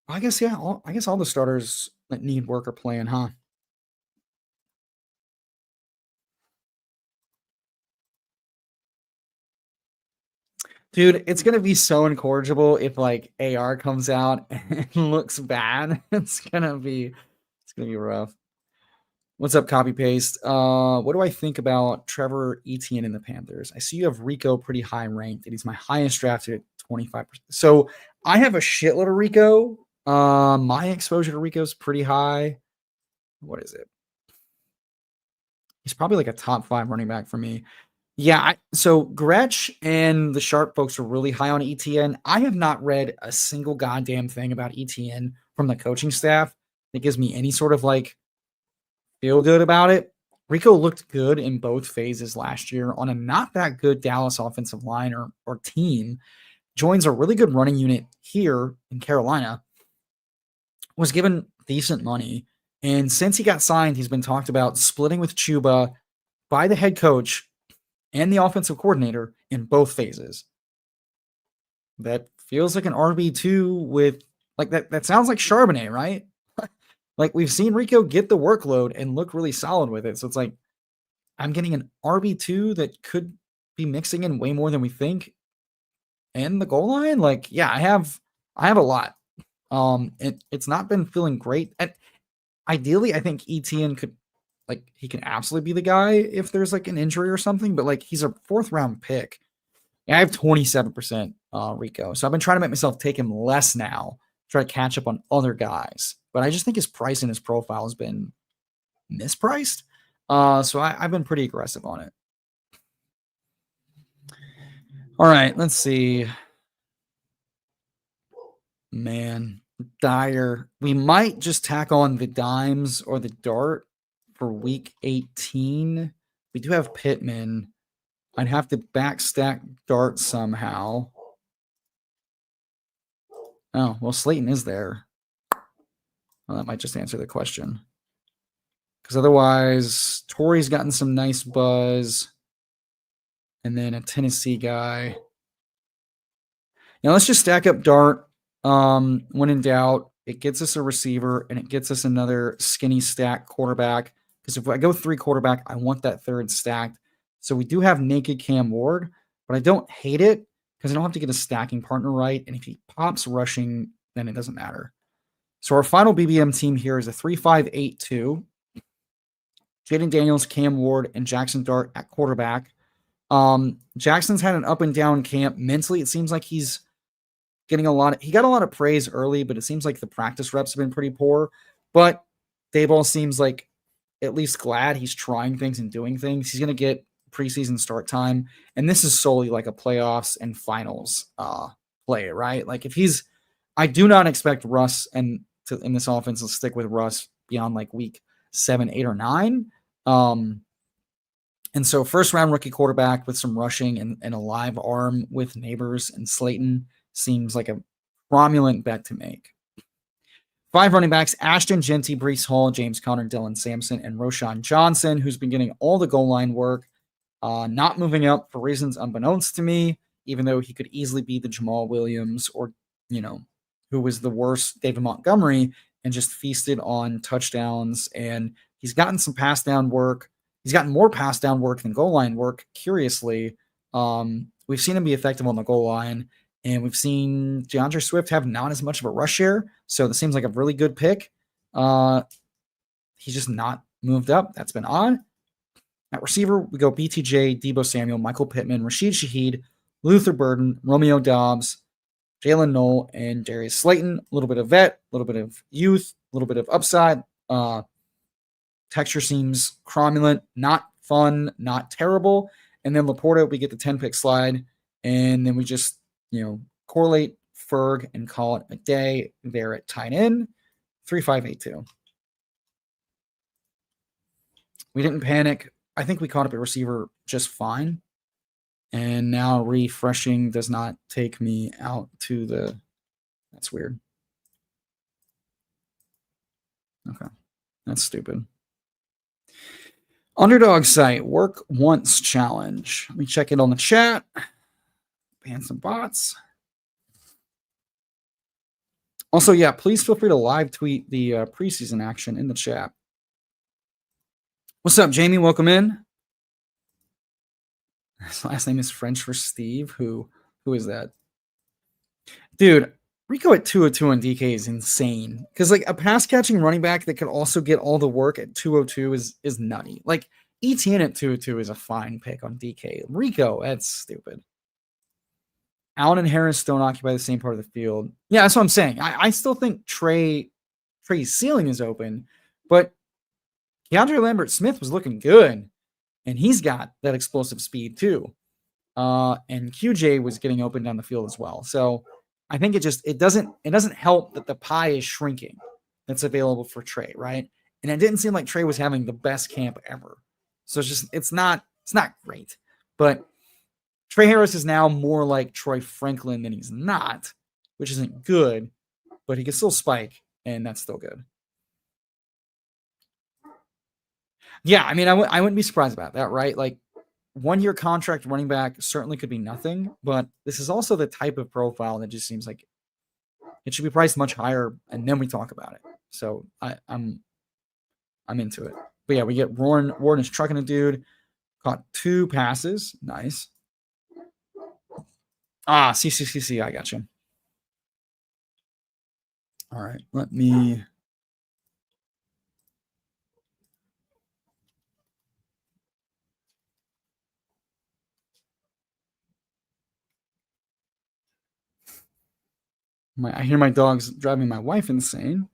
Speaker 1: I guess all the starters that need work are playing, huh? Dude, it's gonna be so incorrigible if like AR comes out and looks bad. It's gonna be rough. What's up, copy paste? What do I think about Trevor Etienne in the Panthers? I see you have Rico pretty high ranked, and he's my highest drafted at 25%. So I have a shitload of Rico. My exposure to Rico is pretty high. What is it? He's probably like a top 5 running back for me. Yeah, so Gretsch and the Sharp folks are really high on ETN. I have not read a single goddamn thing about ETN from the coaching staff that gives me any sort of like feel good about it. Rico looked good in both phases last year on a not that good Dallas offensive line or team. Joins a really good running unit here in Carolina. Was given decent money. And since he got signed, he's been talked about splitting with Chuba by the head coach and the offensive coordinator in both phases. That feels like an RB2 with like that sounds like Charbonnet, right? Like we've seen Rico get the workload and look really solid with it. So it's like I'm getting an RB2 that could be mixing in way more than we think. And the goal line, like, yeah, I have a lot. It's not been feeling great. And ideally, I think ETN could like he can absolutely be the guy if there's like an injury or something, but like he's a 4th round pick. And I have 27% Rico. So I've been trying to make myself take him less now, try to catch up on other guys. But I just think his price and his profile has been mispriced. So I've been pretty aggressive on it. All right, let's see. Man, Dyer. We might just tack on the dimes or the dart for week 18. We do have Pittman. I'd have to backstack dart somehow. Oh, well, Slayton is there. Well, that might just answer the question. Because otherwise, Torrey's gotten some nice buzz. And then a Tennessee guy. Now let's just stack up dart. When in doubt, it gets us a receiver and it gets us another skinny stack quarterback. Because if I go 3 quarterback, I want that 3rd stacked. So we do have naked Cam Ward, but I don't hate it because I don't have to get a stacking partner right. And if he pops rushing, then it doesn't matter. So our final BBM team here is a 3-5-8-2. Jaden Daniels, Cam Ward, and Jackson Dart at quarterback. Jackson's had an up and down camp. Mentally, it seems like he's getting he got a lot of praise early, but it seems like the practice reps have been pretty poor. But Dayball seems like at least glad he's trying things and doing things. He's going to get preseason start time. And this is solely like a playoffs and finals play, right? Like I do not expect Russ in this offense to stick with Russ beyond like week 7, 8, or 9. And so 1st round rookie quarterback with some rushing and a live arm with Neighbors and Slayton seems like a cromulent bet to make. 5 running backs: Ashton Genty, Breece Hall, James Conner, Dylan Sampson, and Roshan Johnson, who's been getting all the goal line work, not moving up for reasons unbeknownst to me, even though he could easily be the Jamal Williams or, who was the worst David Montgomery and just feasted on touchdowns. And he's gotten some pass down work. He's gotten more pass down work than goal line work, curiously. We've seen him be effective on the goal line. And we've seen DeAndre Swift have not as much of a rush share. So this seems like a really good pick. He's just not moved up. That's been odd. At receiver, we go BTJ, Debo Samuel, Michael Pittman, Rashid Shaheed, Luther Burden, Romeo Dobbs, Jalen Knoll, and Darius Slayton. A little bit of vet, a little bit of youth, a little bit of upside. Texture seems cromulent, not fun, not terrible. And then Laporta, we get the 10-pick slide. And then we just correlate Ferg and call it a day there at tight end. 3-5-8-2. We didn't panic. I think we caught up at receiver just fine. And now refreshing does not take me out to the... That's weird. Okay. That's stupid. Underdog site, work once challenge. Let me check it on the chat. Ban some bots. Also, yeah, please feel free to live tweet the preseason action in the chat. What's up, Jamie? Welcome in. His last name is French for Steve. Who is that? Dude, Rico at 202 on DK is insane. Because like a pass catching running back that could also get all the work at 202 is nutty. Like ETN at 202 is a fine pick on DK. Rico, that's stupid. Allen and Harris don't occupy the same part of the field. Yeah, that's what I'm saying. I still think Trey's ceiling is open, but Keandre Lambert Smith was looking good, and he's got that explosive speed too. And QJ was getting open down the field as well. So I think it doesn't help that the pie is shrinking that's available for Trey, right? And it didn't seem like Trey was having the best camp ever. So it's not great. But Trey Harris is now more like Troy Franklin than he's not, which isn't good, but he can still spike, and that's still good. Yeah, I mean, I wouldn't be surprised about that, right? Like 1-year contract running back certainly could be nothing, but this is also the type of profile that just seems like it should be priced much higher, and then we talk about it. So I'm into it. But yeah, we get Warren is trucking a dude, caught 2 passes, nice. CCCC, I got you. All right, let me. I hear my dog's driving my wife insane.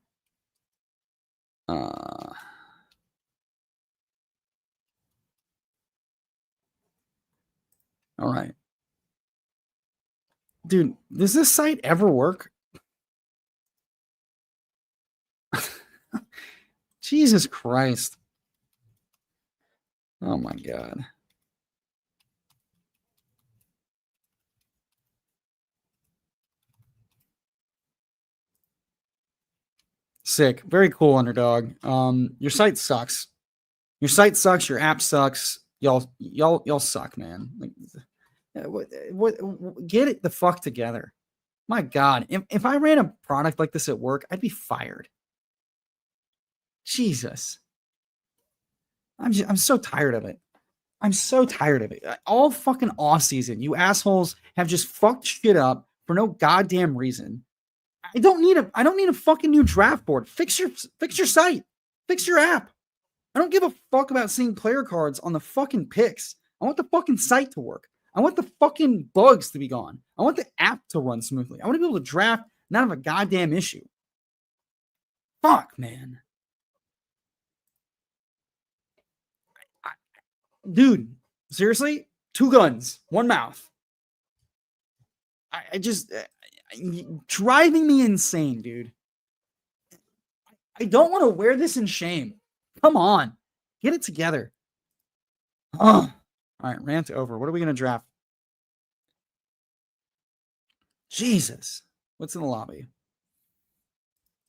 Speaker 1: All right. Dude, does this site ever work? Jesus Christ. Oh my God. Sick. Very cool, Underdog. Your site sucks. Your site sucks. Your app sucks. Y'all suck, man. Like, what? Get it the fuck together. My God, if I ran a product like this at work, I'd be fired. Jesus, I'm so tired of it. I'm so tired of it. All fucking off season, you assholes have just fucked shit up for no goddamn reason. I don't need a fucking new draft board. Fix your site. Fix your app. I don't give a fuck about seeing player cards on the fucking picks. I want the fucking site to work. I want the fucking bugs to be gone. I want the app to run smoothly. I want to be able to draft, not have a goddamn issue. Fuck, man. Dude, seriously? 2 guns, 1 mouth. I just driving me insane, dude. I don't want to wear this in shame. Come on. Get it together. All right, rant over. What are we going to draft? Jesus. What's in the lobby?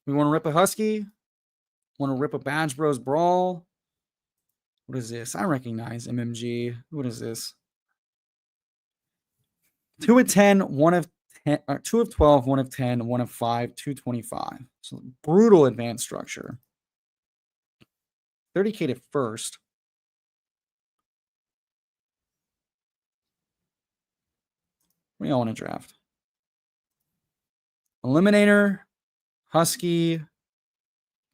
Speaker 1: We want to rip a Husky? Want to rip a Badge Bros Brawl? What is this? I recognize MMG. What is this? 2 of 10, 1 of 10, 2 of 12, 1 of 10, 1 of 5, 225. So brutal advanced structure. 30K to first. What do y'all want to draft? Eliminator, Husky,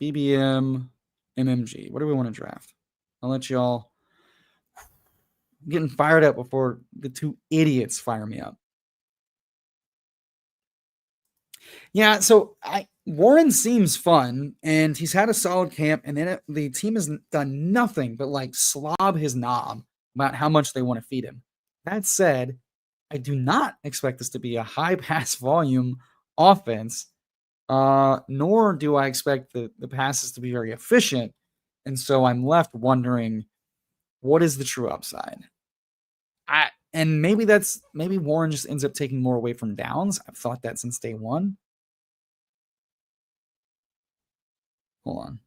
Speaker 1: BBM, MMG. What do we want to draft? I'll let y'all. I'm getting fired up before the 2 idiots fire me up. Yeah, so Warren seems fun, and he's had a solid camp, and then the team has done nothing but like slob his knob about how much they want to feed him. That said, I do not expect this to be a high pass volume offense, nor do I expect the passes to be very efficient. And so I'm left wondering, what is the true upside? And maybe Warren just ends up taking more away from downs. I've thought that since day one. Hold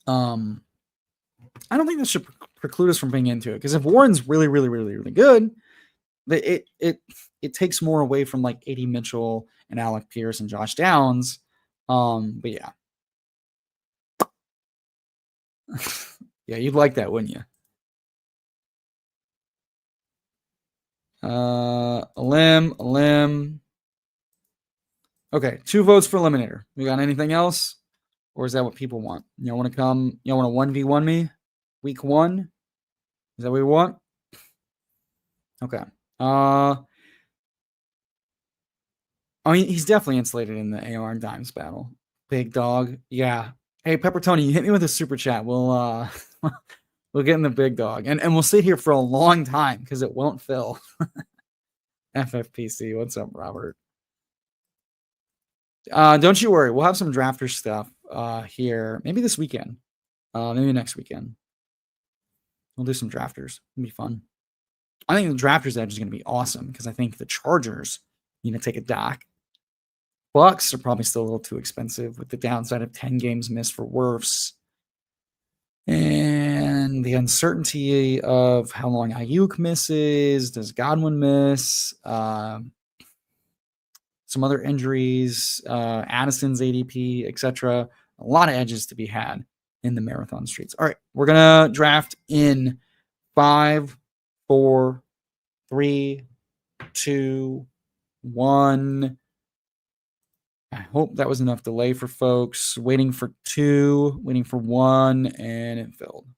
Speaker 1: on. I don't think this should preclude us from being into it, because if Warren's really, really, really, really good, it takes more away from like A.D. Mitchell and Alec Pierce and Josh Downs. But yeah. Yeah, you'd like that, wouldn't you? A limb. Okay, 2 votes for Eliminator. We got anything else? Or is that what people want? You want to come? You want to 1v1 me? Week 1? Is that what we want? Okay. I mean, he's definitely insulated in the AR and Dimes battle. Big dog. Yeah. Hey, Pepper Tony, you hit me with a super chat. We'll we'll get in the big dog. And we'll sit here for a long time because it won't fill. FFPC. What's up, Robert? Don't you worry. We'll have some drafter stuff here. Maybe this weekend. Maybe next weekend. We'll do some drafters. It'll be fun. I think the drafters edge is going to be awesome because I think the Chargers, take a dock. Bucks are probably still a little too expensive with the downside of 10 games missed for Wirfs. And the uncertainty of how long Ayuk misses. Does Godwin miss? Some other injuries, Addison's ADP, etc. A lot of edges to be had in the marathon streets. All right, we're going to draft in 5, 4, 3, 2, 1. I hope that was enough delay for folks. Waiting for 2, waiting for 1, and it filled.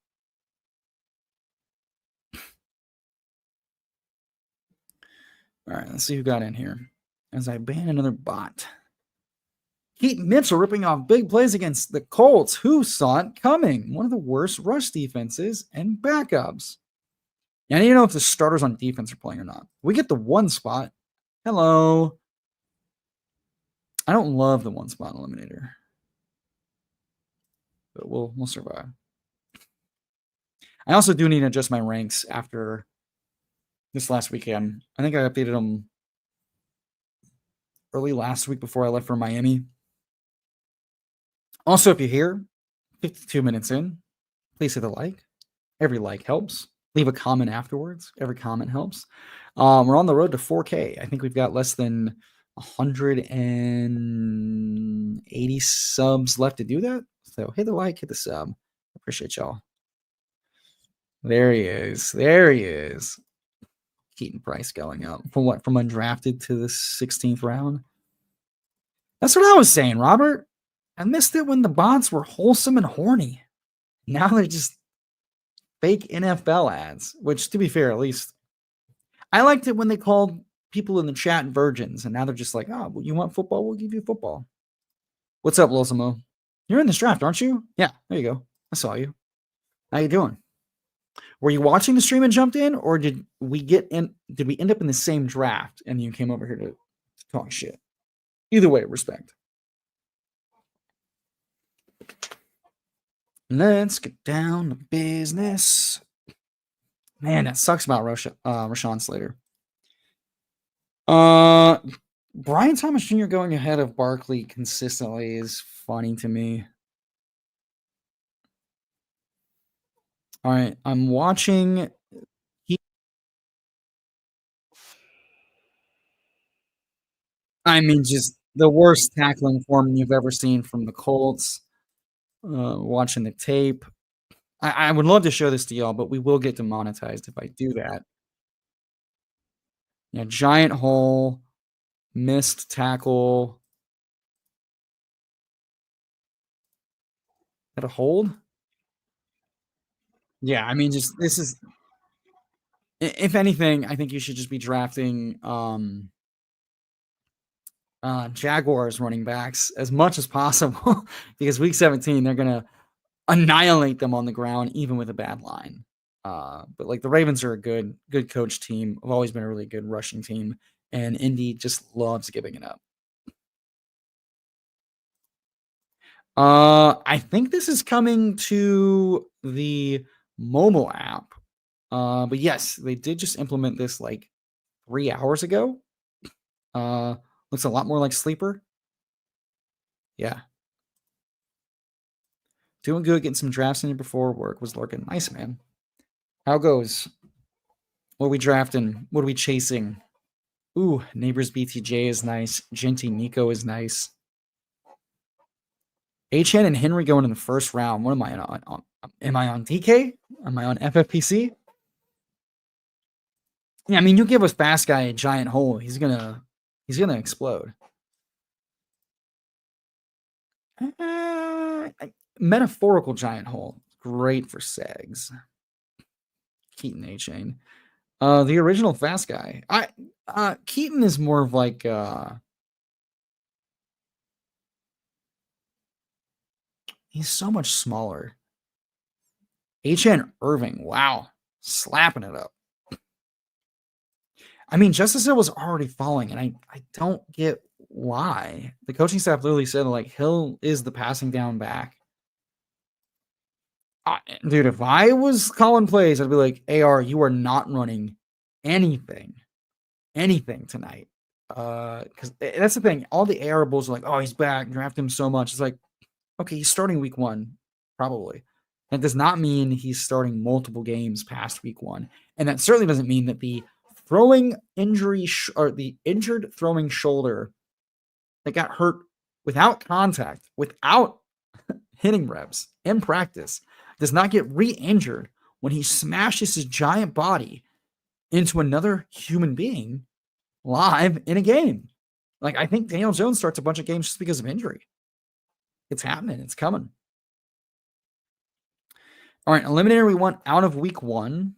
Speaker 1: All right, let's see who got in here. As I ban another bot. Keaton Mitchell ripping off big plays against the Colts. Who saw it coming? One of the worst rush defenses and backups. I need to know if the starters on defense are playing or not. We get the 1 spot. Hello. I don't love the 1 spot eliminator, but we'll survive. I also do need to adjust my ranks after this last weekend. I think I updated them early last week before I left for Miami. Also, if you're here, 52 minutes in, please hit the like. Every like helps. Leave a comment afterwards. Every comment helps. We're on the road to 4K. I think we've got less than 180 subs left to do that. So hit the like, hit the sub. Appreciate y'all. There he is. Keaton Price going up. From what? From undrafted to the 16th round? That's what I was saying, Robert. I missed it when the bots were wholesome and horny. Now they're just fake NFL ads, which, to be fair, at least I liked it when they called people in the chat virgins, and now they're just like, oh, you want football? We'll give you football. What's up, Losamo? You're in this draft, aren't you? Yeah, there you go. I saw you. How you doing? Were you watching the stream and jumped in, or did we end up in the same draft and you came over here to talk shit? Either way, respect. Let's get down to business. Man, that sucks about Rashawn Slater. Brian Thomas Jr. going ahead of Barkley consistently is funny to me. All right, I'm watching. I mean, just the worst tackling form you've ever seen from the Colts. Watching the tape. I would love to show this to y'all, but we will get demonetized if I do that. Yeah, giant hole, missed tackle. At a hold? Yeah, I mean, just this is. If anything, I think you should just be drafting Jaguars running backs as much as possible because week 17 they're gonna annihilate them on the ground even with a bad line. But like the Ravens are a good coach team. Have always been a really good rushing team, and Indy just loves giving it up. I think this is coming to the mobile app. But yes, they did just implement this like 3 hours ago. Looks a lot more like Sleeper. Yeah. Doing good, getting some drafts in here before work was lurking. Nice, man. How goes? What are we drafting? What are we chasing? Ooh, Neighbors BTJ is nice. Genty Nico is nice. HN and Henry going in the first round. What am I on? Am I on DK? Am I on FFPC? Yeah, I mean, you give us fast guy a giant hole, he's gonna explode. Metaphorical giant hole, great for Sags. Keaton A-Chain. The original fast guy. Keaton is more of like he's so much smaller. HN Irving, wow, slapping it up. I mean, Justice Hill was already falling, and I don't get why. The coaching staff literally said, like, Hill is the passing down back. Dude, if I was calling plays, I'd be like, AR, you are not running anything tonight. Because that's the thing. All the AR bulls are like, oh, he's back. Draft him so much. It's like, okay, he's starting week 1, probably. That does not mean he's starting multiple games past week 1. And that certainly doesn't mean that the throwing injury or the injured throwing shoulder that got hurt without contact, without hitting reps in practice, does not get re-injured when he smashes his giant body into another human being live in a game. Like, I think Daniel Jones starts a bunch of games just because of injury. It's happening. It's coming. All right, eliminator we want out of week 1.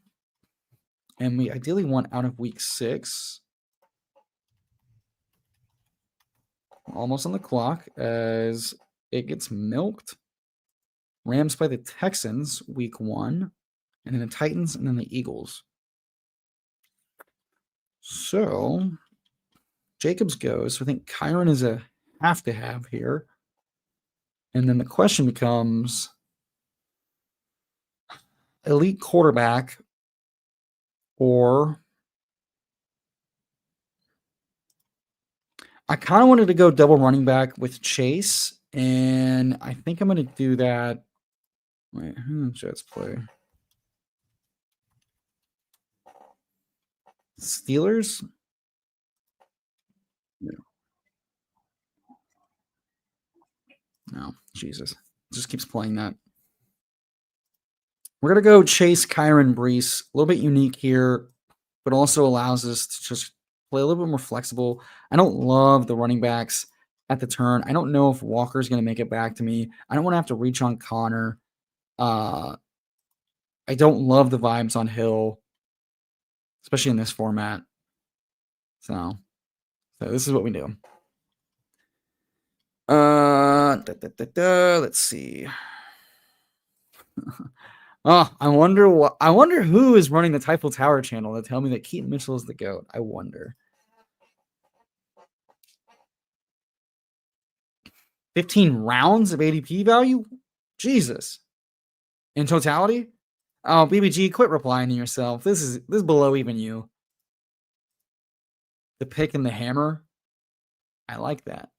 Speaker 1: And we ideally want out of week 6. Almost on the clock as it gets milked. Rams play the Texans week 1. And then the Titans and then the Eagles. So Jacobs goes. So I think Kyron is a have to have here. And then the question becomes elite quarterback or I kind of wanted to go double running back with Chase, and I think I'm going to do that. Wait, who did Jets play? Steelers? No, Jesus. It just keeps playing that. We're going to go Chase, Kyron, Brees. A little bit unique here, but also allows us to just play a little bit more flexible. I don't love the running backs at the turn. I don't know if Walker's going to make it back to me. I don't want to have to reach on Connor. I don't love the vibes on Hill, especially in this format. So this is what we do. Let's see. Oh, I wonder who is running the Typhoon Tower channel to tell me that Keaton Mitchell is the GOAT. I wonder. 15 rounds of ADP value? Jesus. In totality? Oh, BBG, quit replying to yourself. This is below even you. The pick and the hammer. I like that.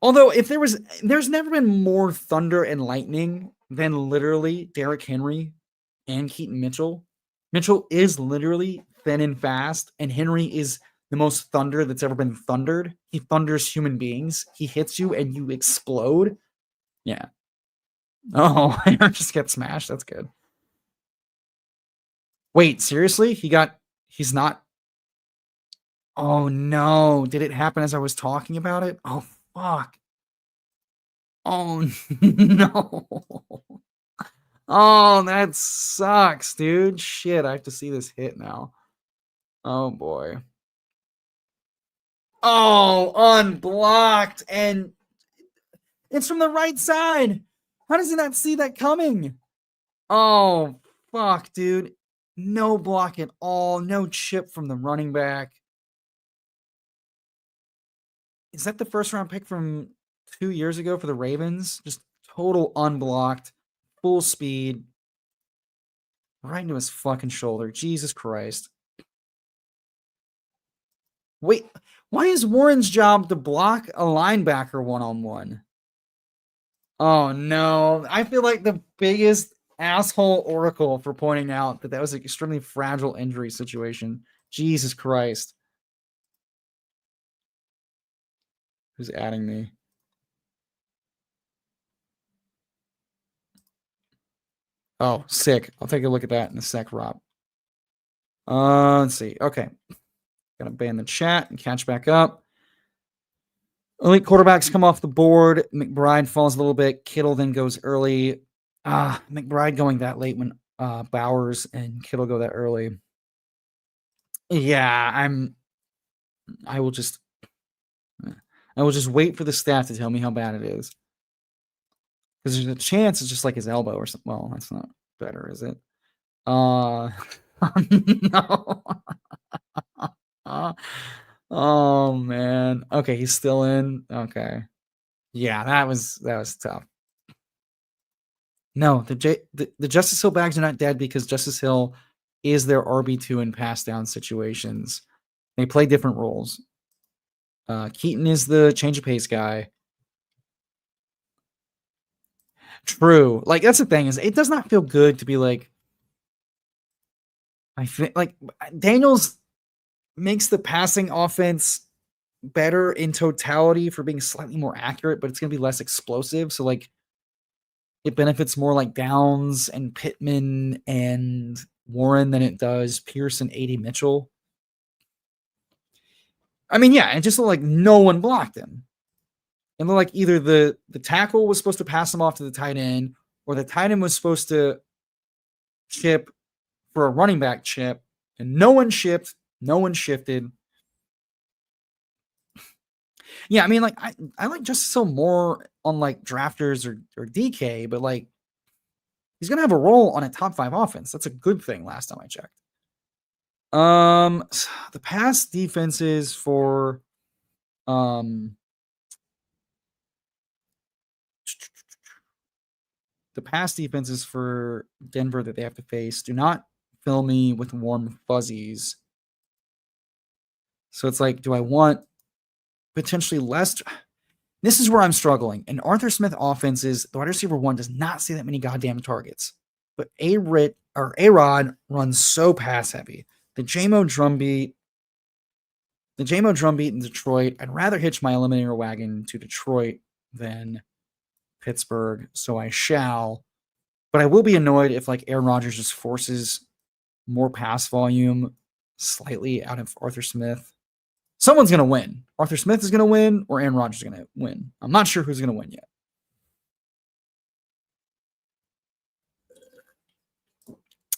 Speaker 1: Although there's never been more thunder and lightning than literally Derrick Henry and Keaton Mitchell. Mitchell is literally thin and fast, and Henry is the most thunder that's ever been thundered. He thunders human beings. He hits you and you explode. Yeah. Oh, I just get smashed. That's good. Wait, seriously? He's not. Oh no. Did it happen as I was talking about it? Oh, fuck. Oh no. Oh, that sucks, dude. Shit, I have to see this hit now. Oh boy. Oh, unblocked. And it's from the right side. How does he not see that coming? Oh, fuck, dude. No block at all. No chip from the running back. Is that the first round pick from 2 years ago for the Ravens? Just total unblocked, full speed, right into his fucking shoulder. Jesus Christ. Wait, why is Warren's job to block a linebacker one-on-one? Oh no. I feel like the biggest asshole oracle for pointing out that was an extremely fragile injury situation. Jesus Christ. Who's adding me? Oh, sick. I'll take a look at that in a sec, Rob. Let's see. Okay. Gonna ban the chat and catch back up. Elite quarterbacks come off the board. McBride falls a little bit. Kittle then goes early. McBride going that late when Bowers and Kittle go that early. Yeah, I will just wait for the stat to tell me how bad it is. Because there's a chance it's just like his elbow or something. Well, that's not better, is it? No. Oh man. Okay, he's still in. Okay. Yeah, that was tough. No, the Justice Hill bags are not dead because Justice Hill is their RB2 in pass down situations. They play different roles. Keaton is the change of pace guy. True. Like that's the thing is it does not feel good to be like I think like Daniels makes the passing offense better in totality for being slightly more accurate, but it's going to be less explosive. So like it benefits more like Downs and Pittman and Warren than it does Pearson, AD Mitchell. I mean, yeah, and just like no one blocked him. And then like either the tackle was supposed to pass him off to the tight end, or the tight end was supposed to chip for a running back chip, and no one shipped, no one shifted. Yeah, I mean, like I like Justice Hill more on like drafters or DK, but like he's gonna have a role on a top 5 offense. That's a good thing. Last time I checked. The pass defenses for the pass defenses for Denver that they have to face do not fill me with warm fuzzies. So it's like, do I want potentially less? This is where I'm struggling. In Arthur Smith offenses, the wide receiver 1 does not see that many goddamn targets. But A-Rod runs so pass heavy. The JMO drumbeat in Detroit, I'd rather hitch my eliminator wagon to Detroit than Pittsburgh, so I shall. But I will be annoyed if like Aaron Rodgers just forces more pass volume slightly out of Arthur Smith. Someone's going to win. Arthur Smith is going to win or Aaron Rodgers is going to win. I'm not sure who's going to win yet.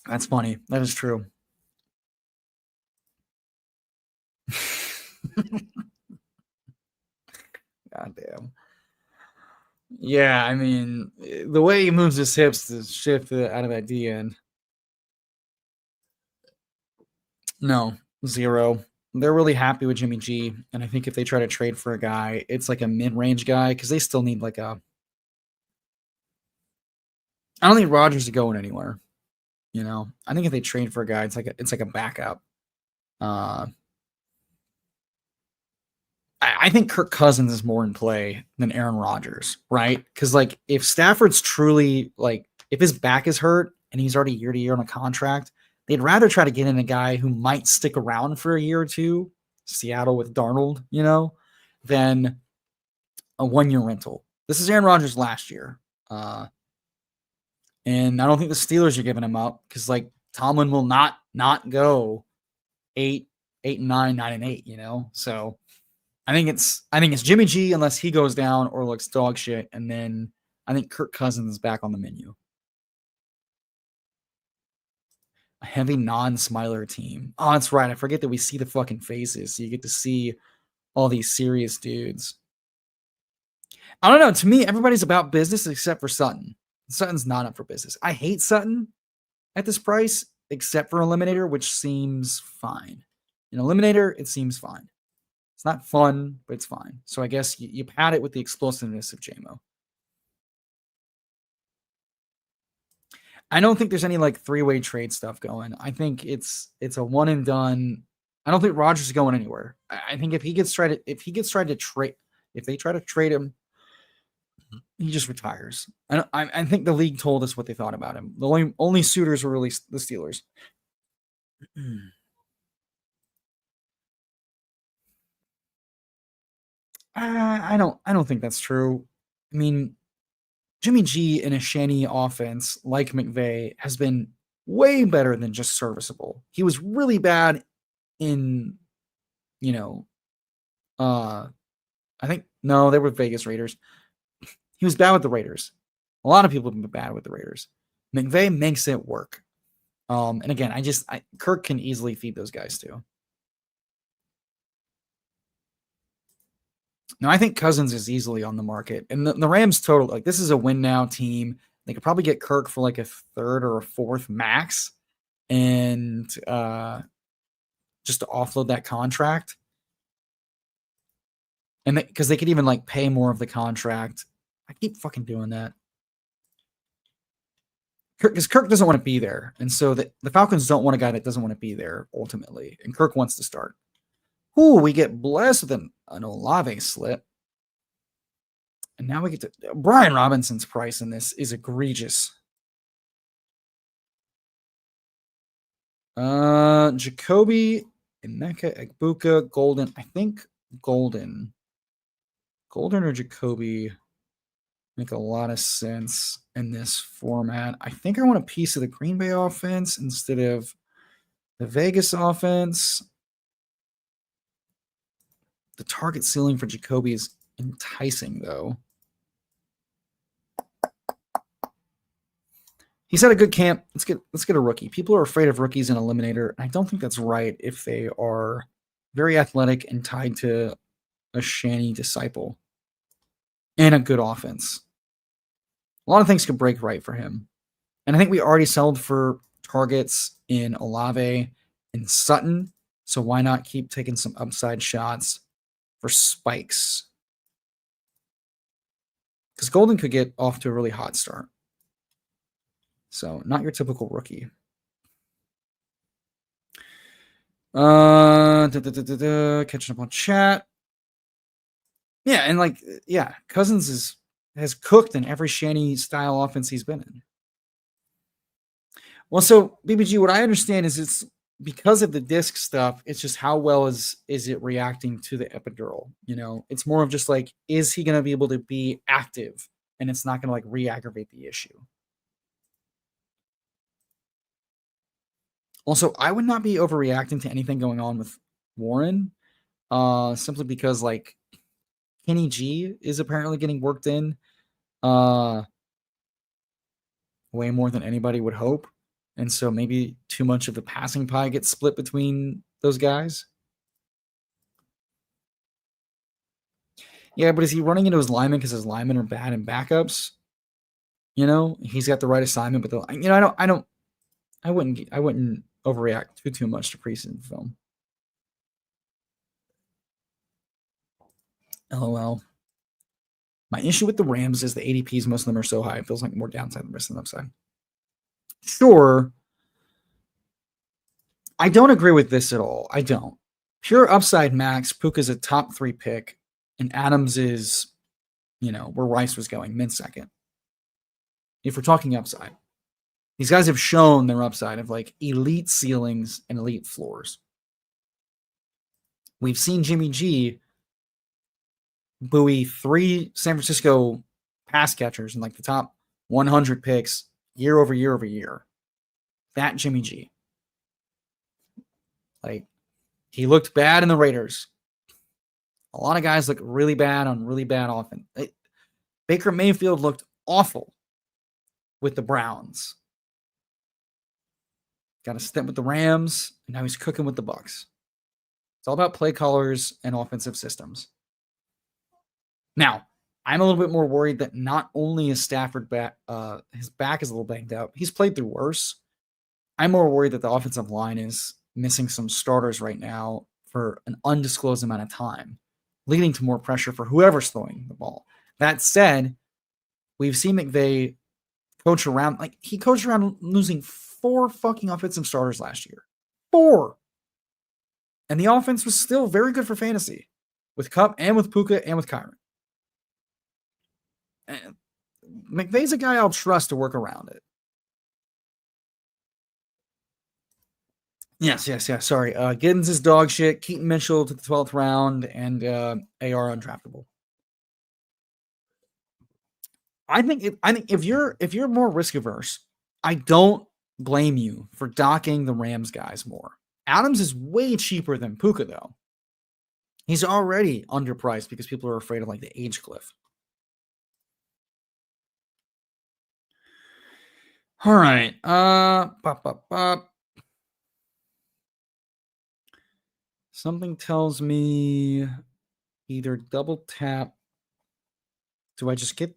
Speaker 1: That's funny. That is true. God damn. Yeah, I mean, the way he moves his hips to shift out of that D end. No, 0. They're really happy with Jimmy G, and I think if they try to trade for a guy, it's like a mid-range guy because they still need like a. I don't think Rodgers is going anywhere. You know, I think if they trade for a guy, it's like a backup. I think Kirk Cousins is more in play than Aaron Rodgers, right? Because like if Stafford's truly like if his back is hurt and he's already year to year on a contract, they'd rather try to get in a guy who might stick around for a year or two, Seattle with Darnold, you know, than a 1-year rental. This is Aaron Rodgers last year. And I don't think the Steelers are giving him up because like Tomlin will not go 8-9, 9-8, you know? So I think it's Jimmy G unless he goes down or looks dog shit, and then I think Kirk Cousins is back on the menu. A heavy non-smiler team. Oh, that's right. I forget that we see the fucking faces, so you get to see all these serious dudes. I don't know. To me, everybody's about business except for Sutton. Sutton's not up for business. I hate Sutton at this price, except for Eliminator, which seems fine. In Eliminator, it seems fine. It's not fun, but it's fine. So I guess you pad it with the explosiveness of JMO. I don't think there's any like 3-way trade stuff going. I think it's a one and done. I don't think Rodgers is going anywhere. I think if they try to trade him, he just retires. I think the league told us what they thought about him. The only suitors were really the Steelers. I don't think that's true. I mean, Jimmy G in a Shanny offense like McVay has been way better than just serviceable. He was really bad in, you know, I think no, they were Vegas Raiders. He was bad with the Raiders. A lot of people have been bad with the Raiders. McVay makes it work. And again, Kirk can easily feed those guys too. Now, I think Cousins is easily on the market. And the Rams total, like, this is a win now team. They could probably get Kirk for like a third or a fourth max and just to offload that contract. And because they could even like pay more of the contract. I keep fucking doing that. Because Kirk doesn't want to be there. And so the Falcons don't want a guy that doesn't want to be there ultimately. And Kirk wants to start. Ooh, we get blessed with an Olave slip. And now we get to Brian Robinson's price in this is egregious. Jacoby, Emeka, Egbuka, Golden. I think Golden or Jacoby make a lot of sense in this format. I think I want a piece of the Green Bay offense instead of the Vegas offense. The target ceiling for Jacoby is enticing, though. He's had a good camp. Let's get a rookie. People are afraid of rookies in Eliminator. I don't think that's right if they are very athletic and tied to a Shanny disciple and a good offense. A lot of things could break right for him. And I think we already sold for targets in Olave and Sutton. So why not keep taking some upside shots for spikes? Because Golden could get off to a really hot start. So not your typical rookie. Catching up on chat. Yeah, and like, yeah, Cousins has cooked in every Shanny style offense he's been in. Well, so BBG, what I understand is it's because of the disc stuff, it's just how well is it reacting to the epidural? You know, it's more of just like, is he going to be able to be active? And it's not going to like re-aggravate the issue. Also, I would not be overreacting to anything going on with Warren, simply because like Kenny G is apparently getting worked in way more than anybody would hope. And so maybe too much of the passing pie gets split between those guys. Yeah, but is he running into his linemen because his linemen are bad in backups? You know, he's got the right assignment, but I wouldn't overreact too much to preseason film. LOL. My issue with the Rams is the ADPs, most of them are so high. It feels like more downside than risk than upside. Sure. I don't agree with this at all. I don't. Pure upside max, Puka's a top 3 pick, and Adams is, where Rice was going, mid-second. If we're talking upside. These guys have shown their upside of like elite ceilings and elite floors. We've seen Jimmy G buoy 3 San Francisco pass catchers in like the top 100 picks year over year over year. That Jimmy G. Like, he looked bad in the Raiders. A lot of guys look really bad on really bad offense. Baker Mayfield looked awful with the Browns. Got a stint with the Rams, and now he's cooking with the Bucks. It's all about play callers and offensive systems. Now, I'm a little bit more worried that not only is Stafford back, his back is a little banged up. He's played through worse. I'm more worried that the offensive line is missing some starters right now for an undisclosed amount of time, leading to more pressure for whoever's throwing the ball. That said, we've seen McVay coach around. Like, he coached around losing 4 fucking offensive starters last year. 4. And the offense was still very good for fantasy with Kupp and with Puka and with Kyron. McVay's a guy I'll trust to work around it. Yes. Sorry. Giddens is dog shit. Keaton Mitchell to the 12th round, and AR undraftable. I think if you're more risk averse, I don't blame you for docking the Rams guys more. Adams is way cheaper than Puka though. He's already underpriced because people are afraid of like the age cliff. All right. Something tells me either double tap. Do I get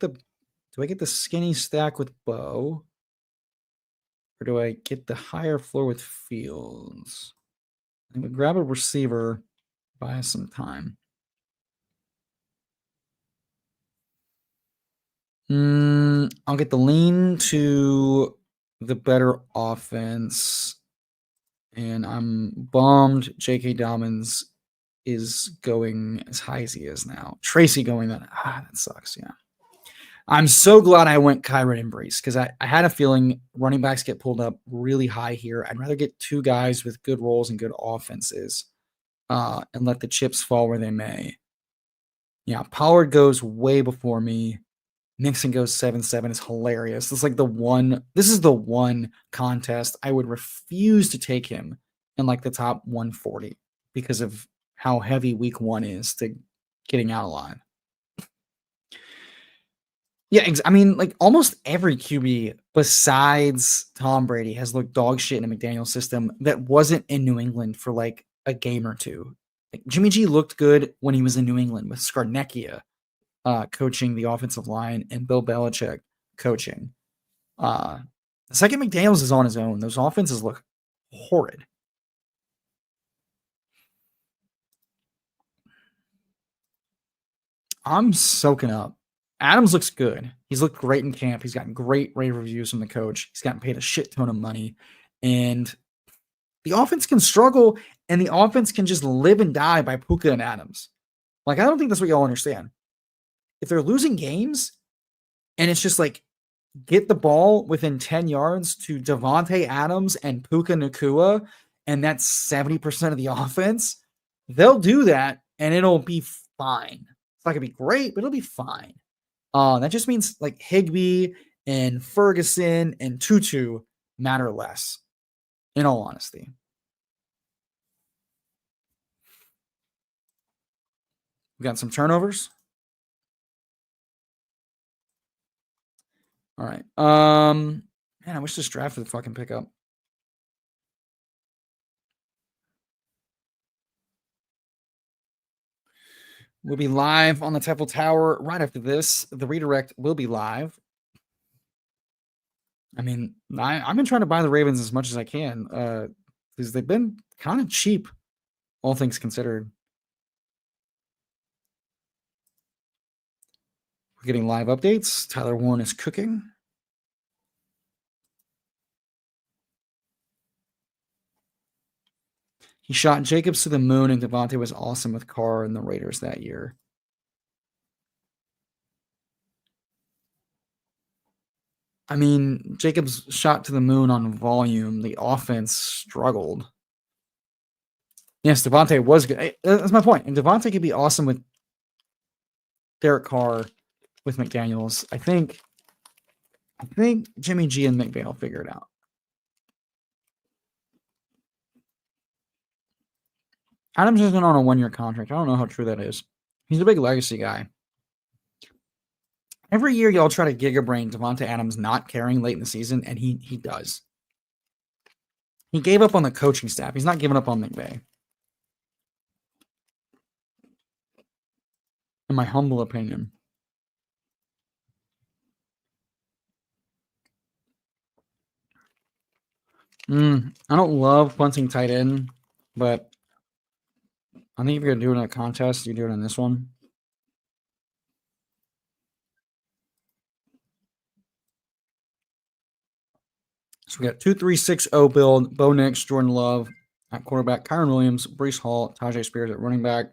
Speaker 1: the skinny stack with Bo? Or do I get the higher floor with Fields? I'm gonna grab a receiver, buy us some time. I'll get the lean to the better offense. And I'm bummed J.K. Dobbins is going as high as he is now. Tracy going that sucks, yeah. I'm so glad I went Kyron and Brees because I had a feeling running backs get pulled up really high here. I'd rather get two guys with good roles and good offenses and let the chips fall where they may. Yeah, Pollard goes way before me. Nixon goes 7-7 is hilarious. This is the one contest I would refuse to take him in like the top 140 because of how heavy week 1 is to getting out of line. Yeah, I mean, like almost every QB besides Tom Brady has looked dog shit in a McDaniel system that wasn't in New England for like a game or two. Like Jimmy G looked good when he was in New England with Skarnecchia coaching the offensive line and Bill Belichick coaching. The second McDaniels is on his own, those offenses look horrid. I'm soaking up. Adams looks good. He's looked great in camp. He's gotten great rave reviews from the coach. He's gotten paid a shit ton of money. And the offense can struggle, and the offense can just live and die by Puka and Adams. Like, I don't think that's what y'all understand. If they're losing games, and it's just like, get the ball within 10 yards to Devontae Adams and Puka Nacua, and that's 70% of the offense, they'll do that, and it'll be fine. It's not going to be great, but it'll be fine. That just means like Higbee and Ferguson and Tutu matter less, in all honesty. We got some turnovers. All right. Man, I wish this draft would fucking pick up. We'll be live on the Temple Tower right after this. The redirect will be live. I mean, I've been trying to buy the Ravens as much as I can because they've been kind of cheap, all things considered. We're getting live updates. Tyler Warren is cooking. He shot Jacobs to the moon, and Devontae was awesome with Carr and the Raiders that year. I mean, Jacobs shot to the moon on volume. The offense struggled. Yes, Devontae was good. That's my point. And Devontae could be awesome with Derek Carr, with McDaniels. I think Jimmy G and McVay will figure it out. Adams isn't on a 1-year contract. I don't know how true that is. He's a big legacy guy. Every year, y'all try to gigabrain Devontae Adams not caring late in the season, and he does. He gave up on the coaching staff. He's not giving up on McVay. In my humble opinion. I don't love punting tight end, but I think if you're going to do it in a contest, you do it in this one. So we got 2-3-6-0 build. Bo Nix, Jordan Love at quarterback, Kyron Williams, Breece Hall, Tajay Spears at running back.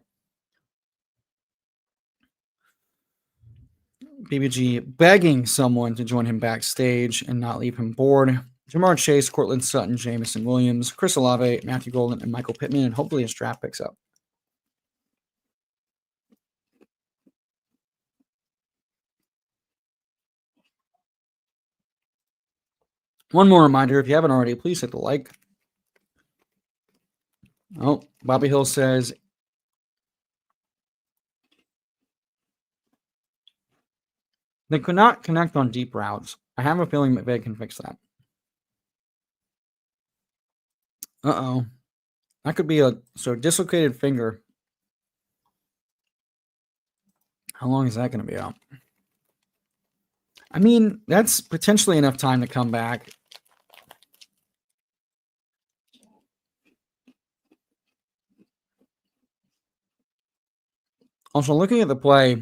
Speaker 1: BBG begging someone to join him backstage and not leave him bored. Jamar Chase, Cortland Sutton, Jamison Williams, Chris Olave, Matthew Golden, and Michael Pittman, and hopefully his draft picks up. One more reminder, if you haven't already, please hit the like. Oh, Bobby Hill says, they could not connect on deep routes. I have a feeling McVay can fix that. Uh-oh. That could be a dislocated finger. How long is that going to be out? I mean, that's potentially enough time to come back. Also, looking at the play,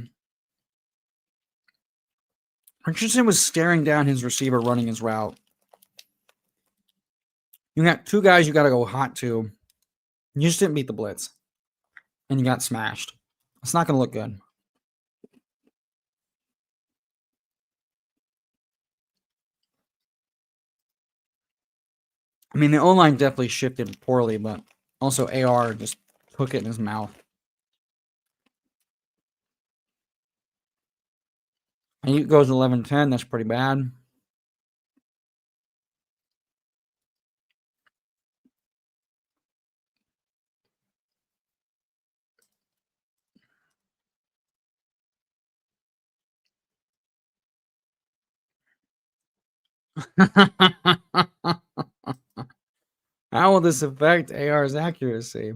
Speaker 1: Richardson was staring down his receiver running his route. You got two guys you got to go hot to. You just didn't beat the blitz. And you got smashed. It's not going to look good. I mean, the O-line definitely shifted poorly, but also AR just took it in his mouth. And it goes 11-10. That's pretty bad. How will this affect AR's accuracy?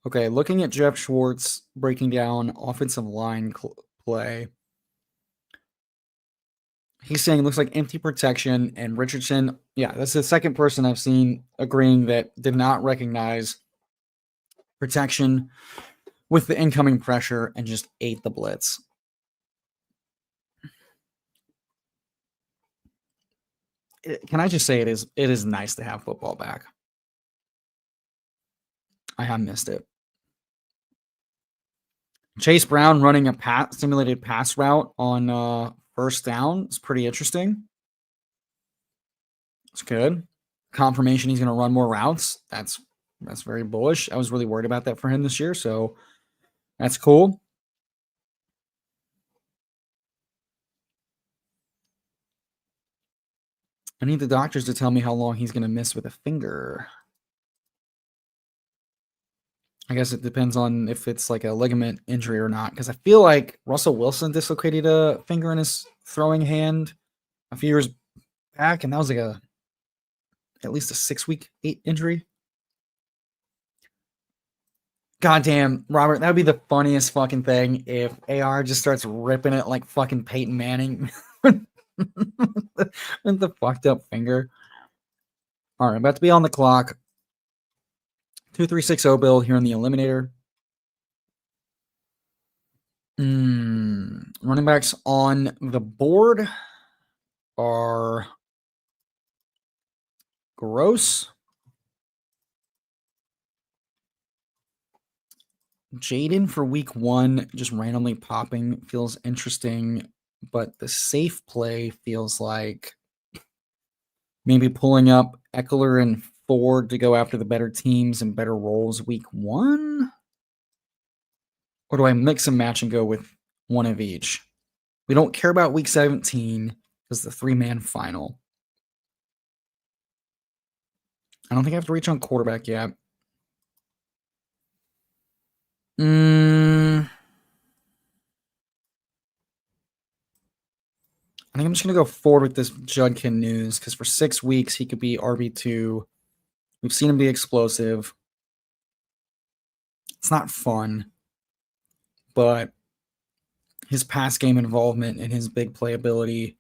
Speaker 1: Okay, looking at Jeff Schwartz breaking down offensive line play. He's saying it looks like empty protection, and Richardson, yeah, that's the second person I've seen agreeing that did not recognize protection with the incoming pressure and just ate the blitz. Can I just say it is nice to have football back. I have missed it. Chase Brown running a simulated pass route on first down. It's pretty interesting. It's good. Confirmation he's going to run more routes. That's very bullish. I was really worried about that for him this year, so that's cool. I need the doctors to tell me how long he's going to miss with a finger. I guess it depends on if it's like a ligament injury or not, because I feel like Russell Wilson dislocated a finger in his throwing hand a few years back, and that was like at least a 6-week injury. Goddamn, Robert, that would be the funniest fucking thing if AR just starts ripping it like fucking Peyton Manning with the fucked up finger. All right, about to be on the clock. 2360 Bill here in the Eliminator. Running backs on the board are Gross, Jaden for week 1, just randomly popping feels interesting, but the safe play feels like maybe pulling up Eckler and Ford to go after the better teams and better roles week 1? Or do I mix and match and go with one of each? We don't care about week 17 because the 3-man final. I don't think I have to reach on quarterback yet. I think I'm just going to go forward with this Judkin news because for 6 weeks, he could be RB2. We've seen him be explosive. It's not fun, but his pass game involvement and his big playability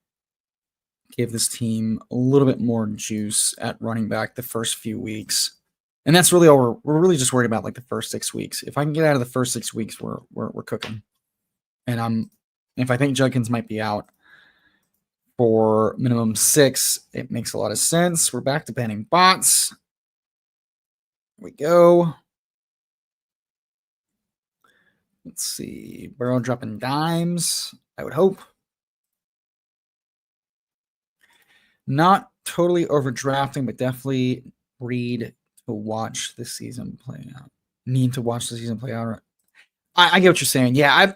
Speaker 1: gave this team a little bit more juice at running back the first few weeks. And that's really all we're really just worried about, like the first 6 weeks. If I can get out of the first 6 weeks, we're cooking. And if I think Judkins might be out for minimum 6, it makes a lot of sense. We're back to banning bots. Here we go. Let's see. Burrow dropping dimes, I would hope. Not totally overdrafting, but definitely read to watch the season play out. Need to watch the season play out. I get what you're saying. Yeah,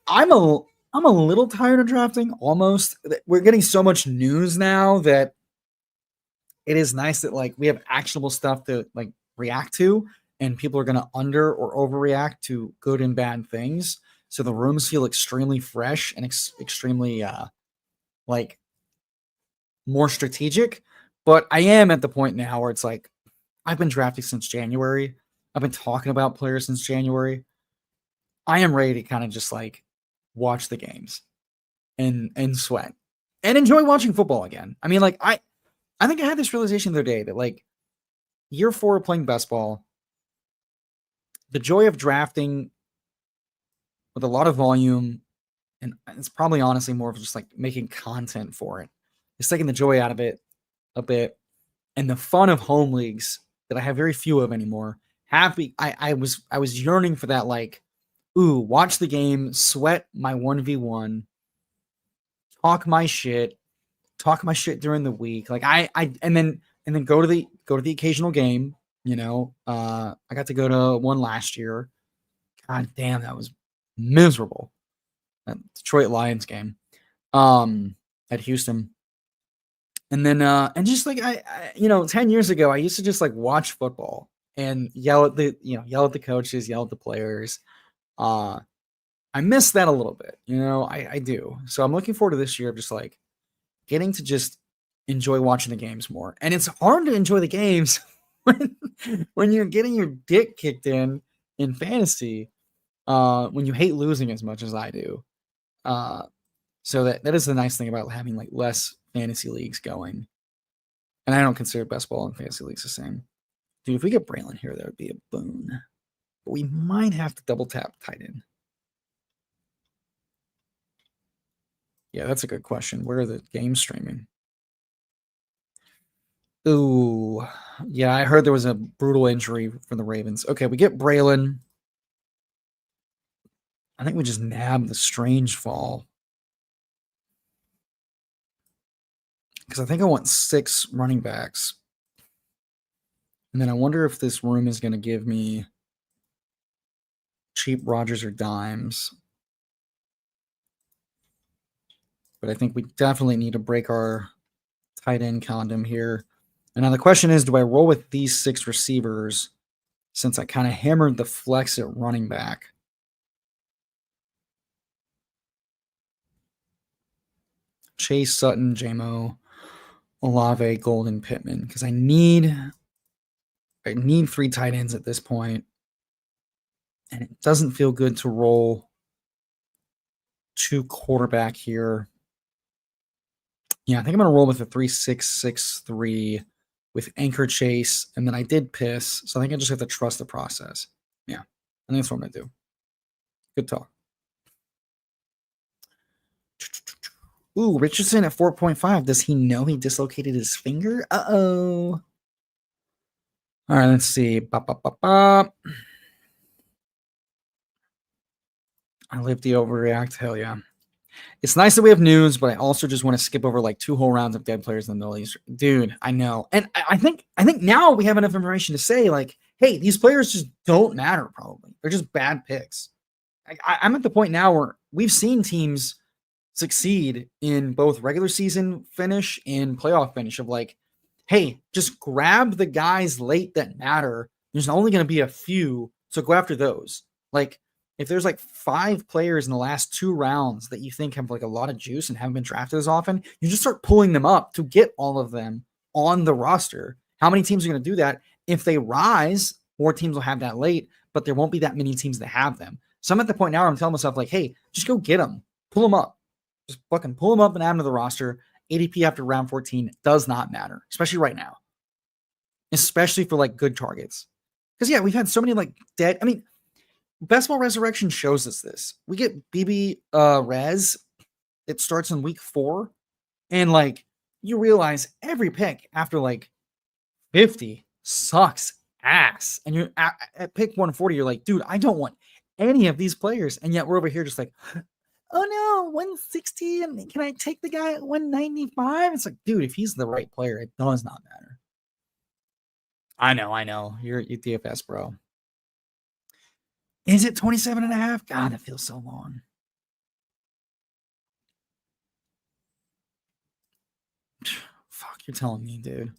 Speaker 1: I'm a little tired of drafting. Almost, we're getting so much news now that it is nice that like we have actionable stuff to like react to, and people are going to under or overreact to good and bad things. So the rooms feel extremely fresh and extremely like more strategic. But I am at the point now where it's like I've been drafting since January. I've been talking about players since January. I am ready to kind of just like watch the games and sweat and enjoy watching football again. I mean, like I think I had this realization the other day that like year 4 of playing best ball, the joy of drafting with a lot of volume, and it's probably honestly more of just like making content for it. It's taking the joy out of it a bit, and the fun of home leagues that I have very few of anymore. I was yearning for that, like, ooh, watch the game, sweat my 1v1, talk my shit during the week. Like and then go to the occasional game. You know, I got to go to one last year. God damn, that was miserable. That Detroit Lions game, at Houston. And then, and just like I 10 years ago, I used to just like watch football and yell at the coaches, yell at the players. I miss that a little bit, I do. So I'm looking forward to this year of just like getting to just enjoy watching the games more. And it's hard to enjoy the games when you're getting your dick kicked in fantasy, when you hate losing as much as I do. So that is the nice thing about having like less fantasy leagues going. And I don't consider best ball and fantasy leagues the same. Dude, if we get Braylon here, that would be a boon. But we might have to double tap tight end. Yeah, that's a good question. Where are the games streaming? Ooh, yeah, I heard there was a brutal injury for the Ravens. Okay, we get Braylon. I think we just nab the Strange fall. Because I think I want 6 running backs. And then I wonder if this room is going to give me cheap Rodgers or dimes. But I think we definitely need to break our tight end condom here. And now the question is, do I roll with these 6 receivers since I kind of hammered the flex at running back? Chase, Sutton, JMO, Olave, Golden, Pittman. Because I need 3 tight ends at this point. And it doesn't feel good to roll 2 quarterback here. Yeah, I think I'm going to roll with a 3-6-6-3 with Anchor Chase. And then I did piss. So I think I just have to trust the process. Yeah, I think that's what I'm going to do. Good talk. Ooh, Richardson at 4.5. Does he know he dislocated his finger? Uh-oh. All right, let's see. I live the overreact. Hell yeah. It's nice that we have news, but I also just want to skip over like 2 whole rounds of dead players in the Middle East. Dude, I know. And I think now we have enough information to say, like, hey, these players just don't matter, probably. They're just bad picks. I'm at the point now where we've seen teams succeed in both regular season finish and playoff finish of like, hey, just grab the guys late that matter. There's only going to be a few, so go after those. Like, if there's like 5 players in the last 2 rounds that you think have like a lot of juice and haven't been drafted as often, you just start pulling them up to get all of them on the roster. How many teams are going to do that? If they rise, more teams will have that late, but there won't be that many teams that have them. So I'm at the point now where I'm telling myself like, hey, just go get them. Pull them up. Just fucking pull them up and add them to the roster. ADP after round 14 does not matter, especially right now. Especially for like good targets. Because yeah, we've had so many like dead. I mean, Best Ball Resurrection shows us this. We get BB Res. It starts in week 4. And like you realize every pick after like 50 sucks ass. And you're at pick 140, you're like, dude, I don't want any of these players. And yet we're over here just like, oh no, 160. And can I take the guy at 195? It's like, dude, if he's the right player, it does not matter. I know. You're DFS, bro. Is it 27.5? God, that feels so long. Fuck, you're telling me, dude.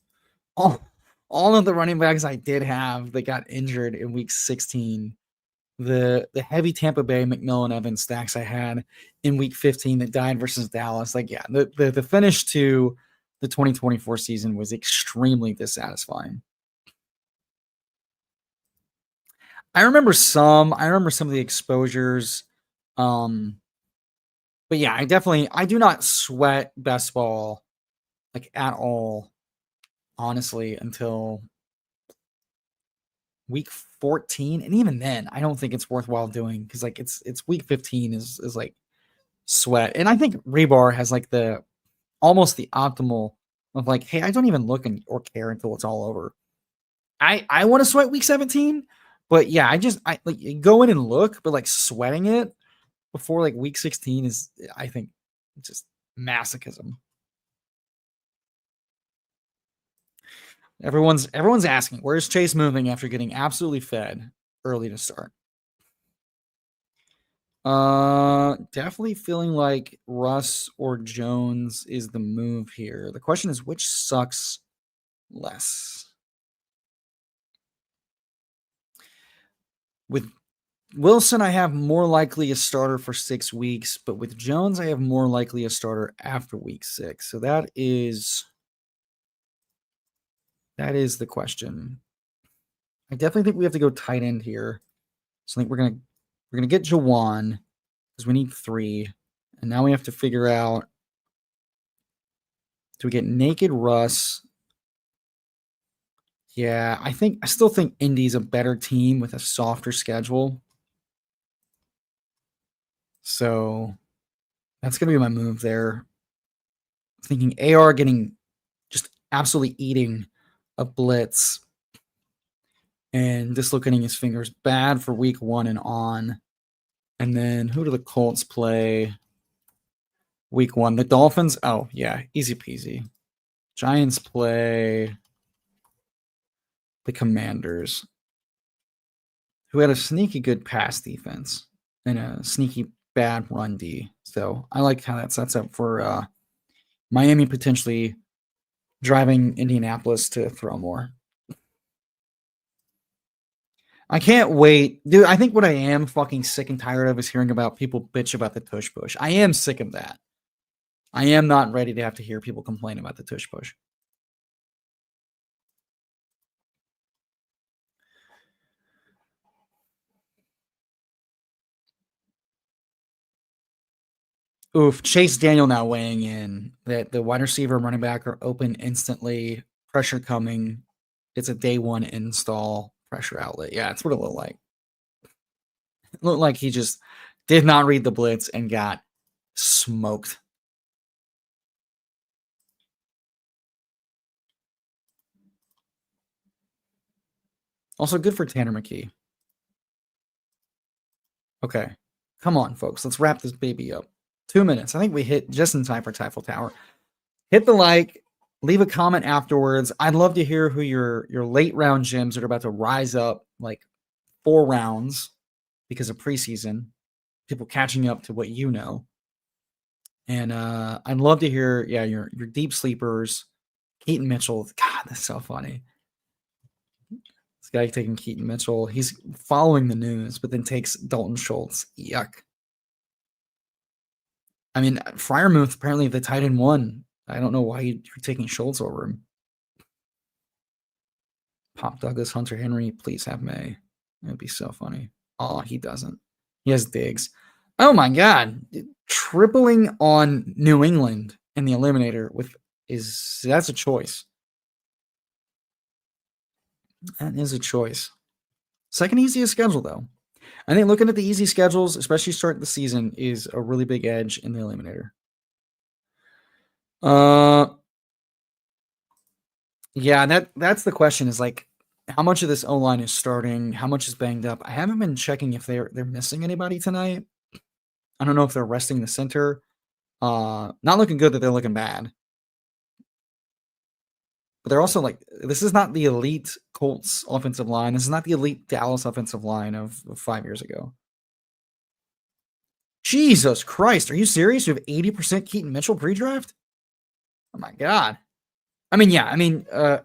Speaker 1: All of the running backs I did have that got injured in week 16, the heavy Tampa Bay McMillan Evans stacks I had in week 15 that died versus Dallas. Like, yeah, the finish to the 2024 season was extremely dissatisfying. I remember some of the exposures. But yeah, I do not sweat best ball like at all, honestly, until week 14. And even then, I don't think it's worthwhile doing because like it's week 15 is like sweat. And I think Rebar has like the almost the optimal of like, hey, I don't even look or care until it's all over. I want to sweat week 17, but yeah, I like go in and look, but like sweating it before like week 16 is, I think, just masochism. Everyone's asking, where's Chase moving after getting absolutely fed early to start? Definitely feeling like Russ or Jones is the move here. The question is, which sucks less? With Wilson, I have more likely a starter for 6 weeks, but with Jones, I have more likely a starter after week 6. So that is the question. I definitely think we have to go tight end here. So I think we're gonna get Jawan because we need 3, and now we have to figure out, do we get naked Russ? Yeah, I still think Indy's a better team with a softer schedule. So that's gonna be my move there. Thinking AR getting just absolutely eating a blitz and dislocating his fingers, bad for week 1 and on. And then who do the Colts play week 1? The Dolphins? Oh, yeah, easy peasy. Giants play the Commanders, who had a sneaky good pass defense and a sneaky bad run D. So I like how that sets up for Miami potentially driving Indianapolis to throw more. I can't wait. Dude, I think what I am fucking sick and tired of is hearing about people bitch about the tush push. I am sick of that. I am not ready to have to hear people complain about the tush push. Oof, Chase Daniel now weighing in that the wide receiver and running back are open instantly, pressure coming. It's a day 1 install, pressure outlet. Yeah, that's what it looked like. It looked like he just did not read the blitz and got smoked. Also good for Tanner McKee. Okay. Come on, folks. Let's wrap this baby up. 2 minutes. I think we hit just in time for Typhal Tower. Hit the like, leave a comment afterwards. I'd love to hear who your late round gyms that are about to rise up like 4 rounds because of preseason, people catching up to what you know. And I'd love to hear, your deep sleepers. Keaton Mitchell. God, that's so funny. This guy taking Keaton Mitchell. He's following the news, but then takes Dalton Schultz. Yuck. I mean, Freiermuth, apparently the tight end 1. I don't know why you're taking Schultz over him. Pop Douglas, Hunter Henry, please have May. It would be so funny. Oh, he doesn't. He has Diggs. Oh my God. Tripling on New England in the eliminator that's a choice. That is a choice. Second easiest schedule, though. I think looking at the easy schedules, especially starting the season, is a really big edge in the eliminator. Yeah, that's the question, is like, how much of this O-line is starting, how much is banged up. I haven't been checking if they're missing anybody tonight. I don't know if they're resting the center. Not looking good that they're looking bad. But they're also like, this is not the elite Colts offensive line. This is not the elite Dallas offensive line of 5 years ago. Jesus Christ. Are you serious? You have 80% Keaton Mitchell pre-draft? Oh my God. I mean, yeah.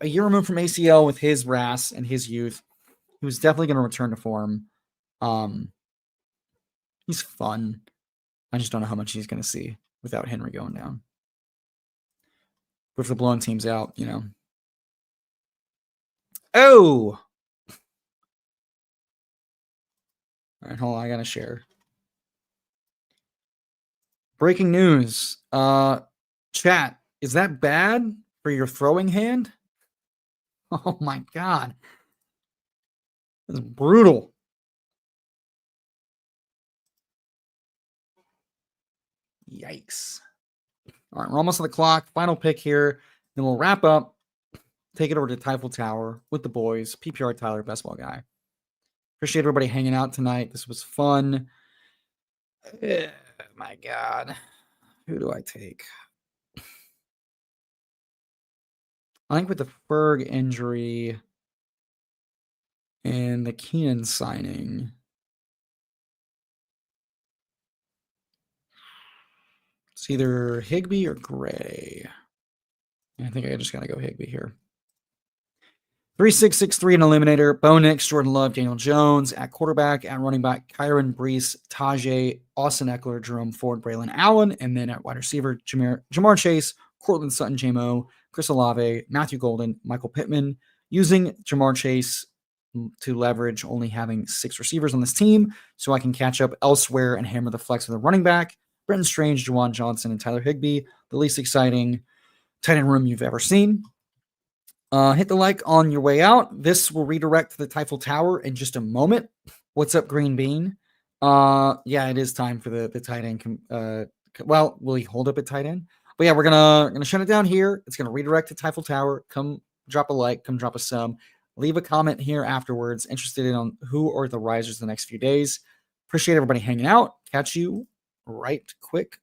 Speaker 1: A year removed from ACL with his RAS and his youth, he was definitely going to return to form. He's fun. I just don't know how much he's going to see without Henry going down. But if the blowing team's out, you know. Oh! All right, hold on. I got to share. Breaking news. Chat, is that bad for your throwing hand? Oh my God. That's brutal. Yikes. All right, we're almost on the clock. Final pick here. Then we'll wrap up. Take it over to Typhel Tower with the boys. PPR Tyler, best ball guy. Appreciate everybody hanging out tonight. This was fun. My God. Who do I take? I think with the Ferg injury and the Keenan signing, it's either Higbee or Gray. I think I just got to go Higbee here. 3663 an eliminator. Bo Nix, Jordan Love, Daniel Jones at quarterback, at running back, Kyron Brees, Tajay, Austin Eckler, Jerome Ford, Braylon Allen, and then at wide receiver, Jamar Chase, Cortland Sutton, J-Mo, Chris Olave, Matthew Golden, Michael Pittman, using Jamar Chase to leverage only having 6 receivers on this team so I can catch up elsewhere and hammer the flex with a running back, Brenton Strange, Juwan Johnson, and Tyler Higbee, the least exciting tight end room you've ever seen. Hit the like on your way out. This will redirect to the Typhel Tower in just a moment. What's up, Green Bean? Yeah, it is time for the tight end. Well, will he hold up at tight end? But yeah, we're gonna shut it down here. It's gonna redirect to Typhel Tower. Come drop a like. Come drop a sub. Leave a comment here afterwards. Interested in on who are the risers the next few days. Appreciate everybody hanging out. Catch you right quick